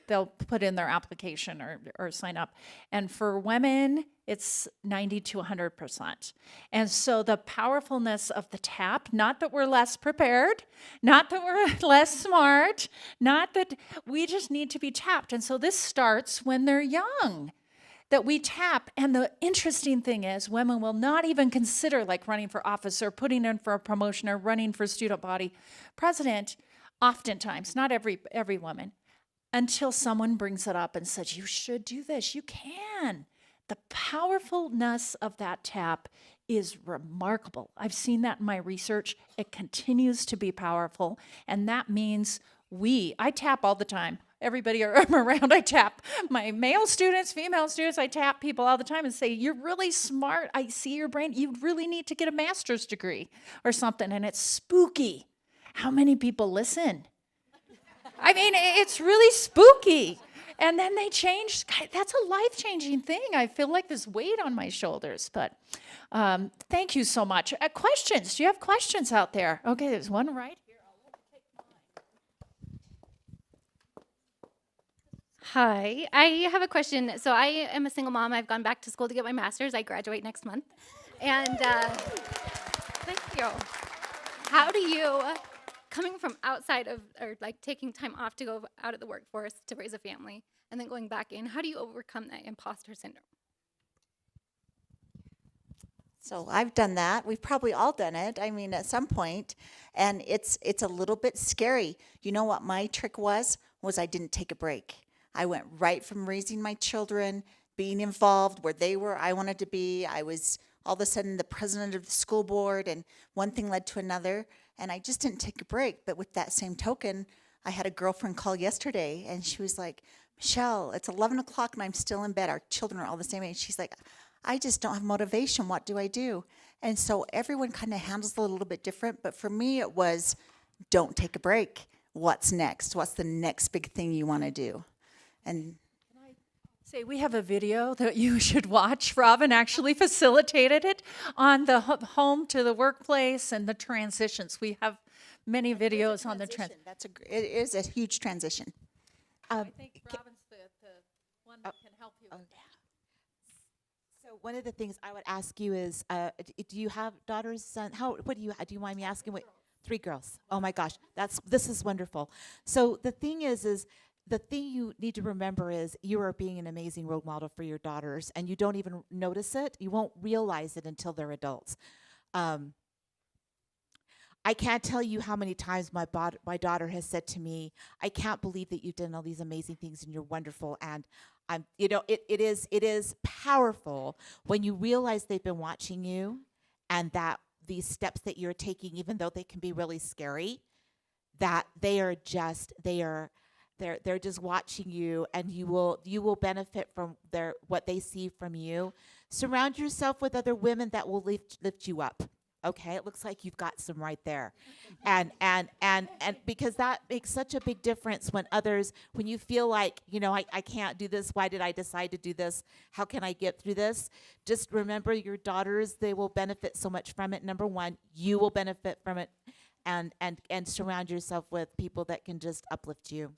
they'll put in their application or sign up. And for women, it's 90 to 100%. And so the powerfulness of the tap, not that we're less prepared, not that we're less smart, not that we just need to be tapped. And so this starts when they're young, that we tap. And the interesting thing is women will not even consider like running for office or putting in for a promotion or running for student body president, oftentimes, not every woman, until someone brings it up and says, you should do this, you can. The powerfulness of that tap is remarkable. I've seen that in my research. It continues to be powerful, and that means I tap all the time. Everybody I'm around, I tap. My male students, female students, I tap people all the time and say, you're really smart. I see your brain. You really need to get a master's degree or something, and it's spooky. How many people listen? I mean, it's really spooky. And then they change. That's a life-changing thing. I feel like this weight on my shoulders. But thank you so much. Questions? Do you have questions out there? Okay, there's one right here. Hi, I have a question. So I am a single mom. I've gone back to school to get my master's. I graduate next month. And thank you. How do you, coming from outside of, or like taking time off to go out of the workforce to raise a family, and then going back in, how do you overcome that imposter syndrome? So I've done that. We've probably all done it. I mean, at some point, and it's a little bit scary. You know what my trick was I didn't take a break. I went right from raising my children, being involved where they were, I wanted to be. I was all of a sudden the president of the school board, and one thing led to another, and I just didn't take a break. But with that same token, I had a girlfriend call yesterday, and she was like, Michelle, it's 11 o'clock and I'm still in bed. Our children are all the same age. She's like, I just don't have motivation. What do I do? And so everyone kind of handles it a little bit different. But for me, it was, don't take a break. What's next? What's the next big thing you want to do? And say we have a video that you should watch. Robin actually facilitated it on the home to the workplace and the transitions. We have many videos on the transition. It is a huge transition. I think Robin's the one that can help you with that. So one of the things I would ask you is, do you have daughters, son? What do you mind me asking? What, 3 girls. Oh my gosh, this is wonderful. So the thing is the thing you need to remember is you are being an amazing role model for your daughters, and you don't even notice it. You won't realize it until they're adults. I can't tell you how many times my daughter has said to me, I can't believe that you've done all these amazing things and you're wonderful. And it is powerful when you realize they've been watching you, and that these steps that you're taking, even though they can be really scary, that they're just watching you, and you will benefit from what they see from you. Surround yourself with other women that will lift you up. Okay, it looks like you've got some right there. And because that makes such a big difference when you feel like, I can't do this. Why did I decide to do this? How can I get through this? Just remember your daughters, they will benefit so much from it. Number one, you will benefit from it, and surround yourself with people that can just uplift you.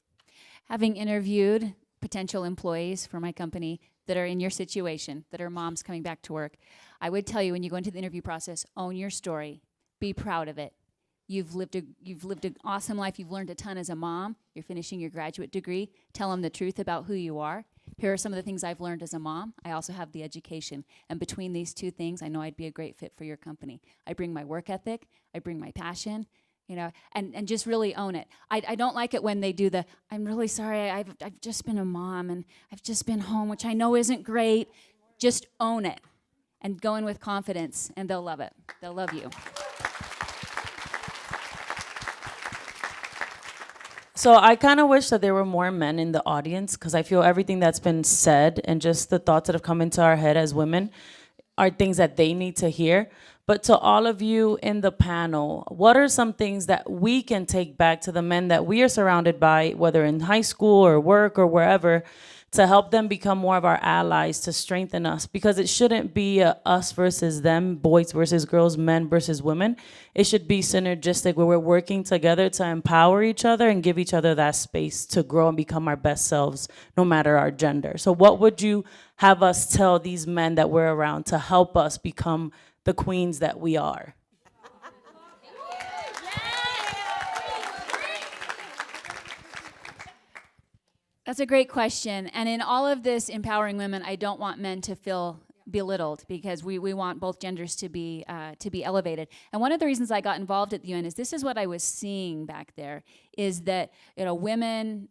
Having interviewed potential employees for my company that are in your situation, that are moms coming back to work, I would tell you, when you go into the interview process, own your story. Be proud of it. You've lived an awesome life. You've learned a ton as a mom. You're finishing your graduate degree. Tell them the truth about who you are. Here are some of the things I've learned as a mom. I also have the education. And between these two things, I know I'd be a great fit for your company. I bring my work ethic. I bring my passion. And just really own it. I don't like it when they do I'm really sorry, I've just been a mom and I've just been home, which I know isn't great. Just own it and go in with confidence, and they'll love it. They'll love you. So I kind of wish that there were more men in the audience because I feel everything that's been said and just the thoughts that have come into our head as women are things that they need to hear. But to all of you in the panel, what are some things that we can take back to the men that we are surrounded by, whether in high school or work or wherever, to help them become more of our allies, to strengthen us? Because it shouldn't be a us versus them, boys versus girls, men versus women. It should be synergistic where we're working together to empower each other and give each other that space to grow and become our best selves, no matter our gender. So what would you have us tell these men that we're around to help us become the queens that we are? That's a great question. And in all of this empowering women, I don't want men to feel belittled because we want both genders to be elevated. And one of the reasons I got involved at the UN is this is what I was seeing back there, is that women,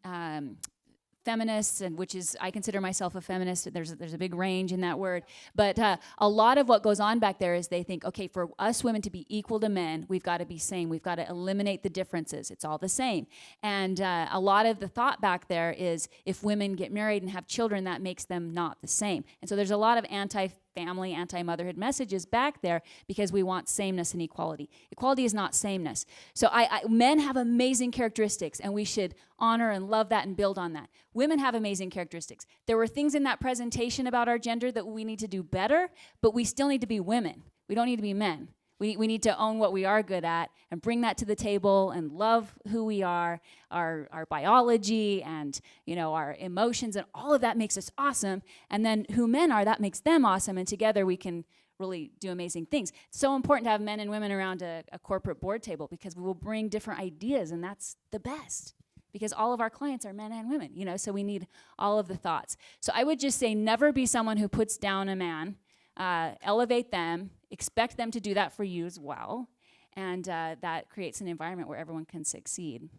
feminists, and which is, I consider myself a feminist. There's a big range in that word. But a lot of what goes on back there is they think, okay, for us women to be equal to men, we've got to be same. We've got to eliminate the differences. It's all the same. And a lot of the thought back there is if women get married and have children, that makes them not the same. And so there's a lot of anti-family, anti-motherhood messages back there because we want sameness and equality. Equality is not sameness. So men have amazing characteristics, and we should honor and love that and build on that. Women have amazing characteristics. There were things in that presentation about our gender that we need to do better, but we still need to be women. We don't need to be men. We need to own what we are good at and bring that to the table and love who we are, our biology and our emotions, and all of that makes us awesome. And then who men are, that makes them awesome. And together we can really do amazing things. It's so important to have men and women around a corporate board table because we will bring different ideas, and that's the best. Because all of our clients are men and women, so we need all of the thoughts. So I would just say never be someone who puts down a man. Elevate them, expect them to do that for you as well, and that creates an environment where everyone can succeed. And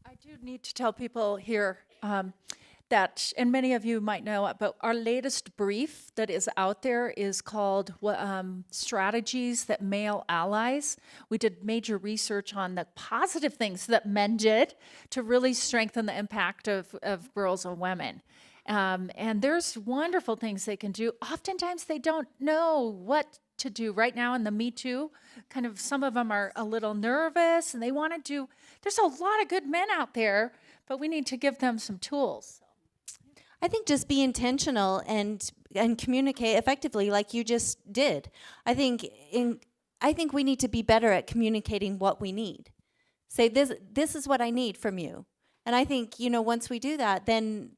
I do need to tell people here that, and many of you might know, but our latest brief that is out there is called Strategies That Male Allies. We did major research on the positive things that men did to really strengthen the impact of girls and women. And there's wonderful things they can do. Oftentimes they don't know what to do right now in the Me Too. Kind of some of them are a little nervous and they want to do, there's a lot of good men out there, but we need to give them some tools. I think just be intentional and communicate effectively like you just did. I think we need to be better at communicating what we need. Say this is what I need from you. And I think, once we do that, then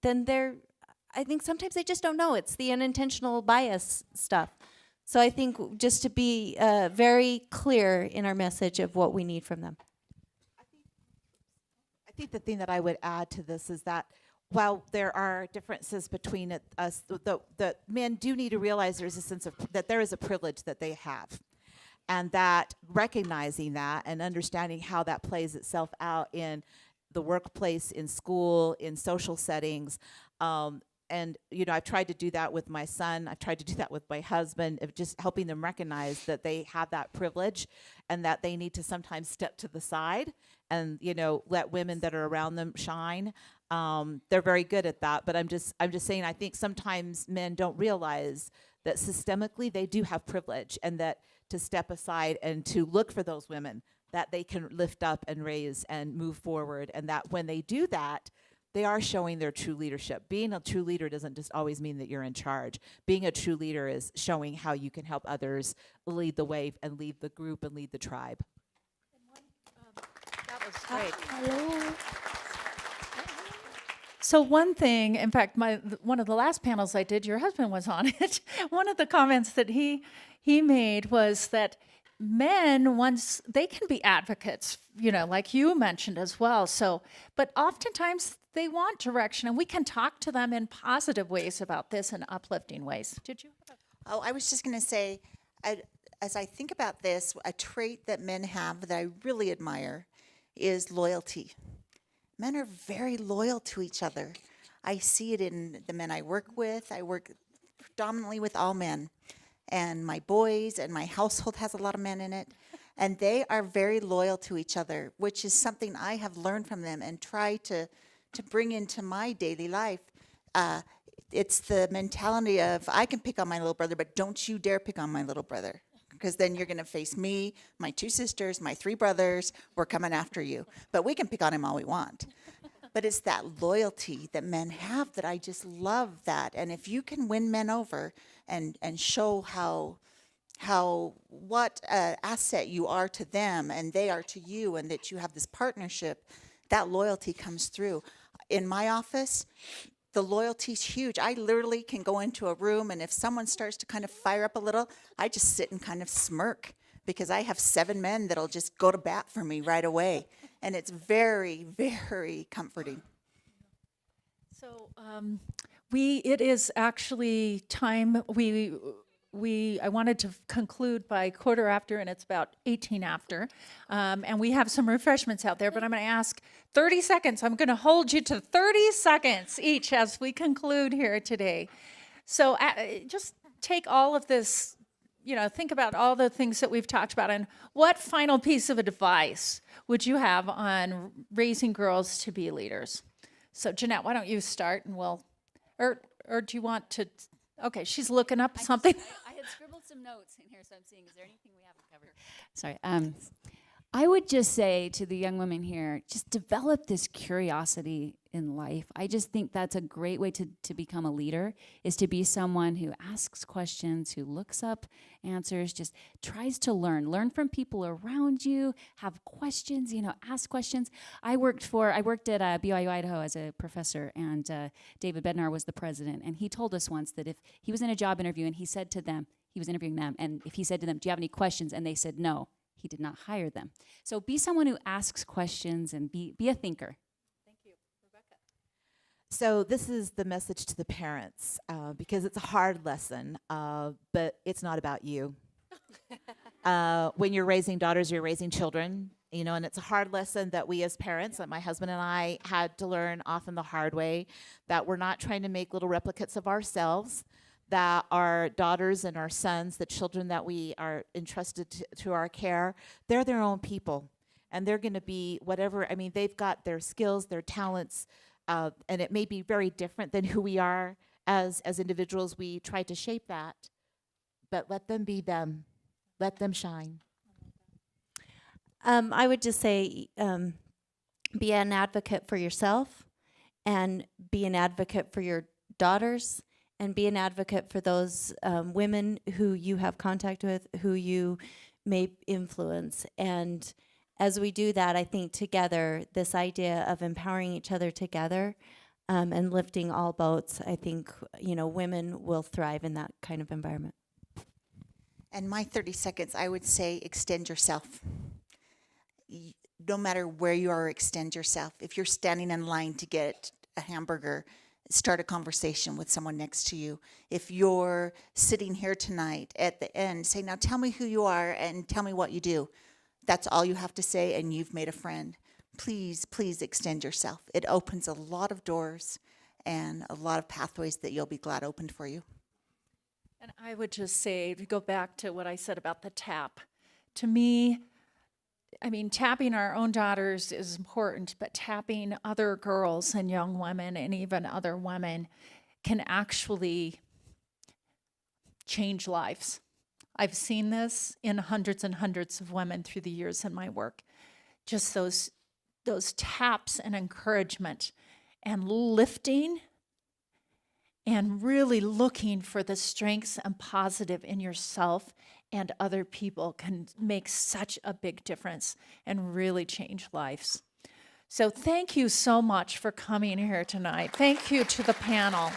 I think sometimes they just don't know. It's the unintentional bias stuff. So I think just to be very clear in our message of what we need from them. I think the thing that I would add to this is that while there are differences between us, the men do need to realize there's a sense of that there is a privilege that they have, and that recognizing that and understanding how that plays itself out in the workplace, in school, in social settings. And, I've tried to do that with my son. I've tried to do that with my husband, of just helping them recognize that they have that privilege and that they need to sometimes step to the side and, let women that are around them shine. They're very good at that. But I'm just saying, I think sometimes men don't realize that systemically they do have privilege, and that to step aside and to look for those women that they can lift up and raise and move forward. And that when they do that, they are showing their true leadership. Being a true leader doesn't just always mean that you're in charge. Being a true leader is showing how you can help others lead the way and lead the group and lead the tribe. That was great. Hello. So one thing, in fact, one of the last panels I did, your husband was on it. One of the comments that he made was that men, once they can be advocates, like you mentioned as well. So, but oftentimes they want direction, and we can talk to them in positive ways about this and uplifting ways. Did you? Oh, I was just going to say, as I think about this, a trait that men have that I really admire is loyalty. Men are very loyal to each other. I see it in the men I work with. I work predominantly with all men. And my boys and my household has a lot of men in it. And they are very loyal to each other, which is something I have learned from them and try to bring into my daily life. It's the mentality of, I can pick on my little brother, but don't you dare pick on my little brother, because then you're going to face me, my 2 sisters, my 3 brothers. We're coming after you. But we can pick on him all we want. But it's that loyalty that men have that I just love that. And if you can win men over and show what asset you are to them and they are to you, and that you have this partnership, that loyalty comes through. In my office, the loyalty's huge. I literally can go into a room, and if someone starts to kind of fire up a little, I just sit and kind of smirk, because I have 7 men that'll just go to bat for me right away. And it's very, very comforting. So it is actually time. I wanted to conclude by 1:15, and it's about 18 after. And we have some refreshments out there, but I'm going to ask 30 seconds. I'm going to hold you to 30 seconds each as we conclude here today. So just take all of this, think about all the things that we've talked about, and what final piece of advice would you have on raising girls to be leaders? So Jeanette, why don't you start, and or do you want to? Okay, she's looking up something. I had scribbled some notes in here, so I'm seeing, is there anything we haven't covered? Sorry. I would just say to the young women here, just develop this curiosity in life. I just think that's a great way to become a leader, is to be someone who asks questions, who looks up answers, just tries to learn from people around you, have questions, ask questions. I worked at BYU Idaho as a professor, and David Bednar was the president, and he told us once that if he was in a job interview and he said to them, he was interviewing them, and if he said to them, do you have any questions? And they said no, he did not hire them. So be someone who asks questions and be a thinker. So this is the message to the parents, because it's a hard lesson, but it's not about you. When you're raising daughters, you're raising children, and it's a hard lesson that we as parents, that my husband and I had to learn often the hard way, that we're not trying to make little replicates of ourselves, that our daughters and our sons, the children that we are entrusted to our care, they're their own people. And they're going to be whatever, they've got their skills, their talents, and it may be very different than who we are as individuals. We try to shape that, but let them be them. Let them shine. I would just say be an advocate for yourself, and be an advocate for your daughters, and be an advocate for those women who you have contact with, who you may influence. And as we do that, I think together, this idea of empowering each other together and lifting all boats, I think, women will thrive in that kind of environment. And my 30 seconds, I would say extend yourself. No matter where you are, extend yourself. If you're standing in line to get a hamburger, start a conversation with someone next to you. If you're sitting here tonight, at the end, say, now tell me who you are and tell me what you do. That's all you have to say, and you've made a friend. Please, please extend yourself. It opens a lot of doors and a lot of pathways that you'll be glad opened for you. And I would just say, to go back to what I said about the tap, to me, tapping our own daughters is important, but tapping other girls and young women and even other women can actually change lives. I've seen this in hundreds and hundreds of women through the years in my work. Just those taps and encouragement and lifting and really looking for the strengths and positive in yourself and other people can make such a big difference and really change lives. So thank you so much for coming here tonight. Thank you to the panel.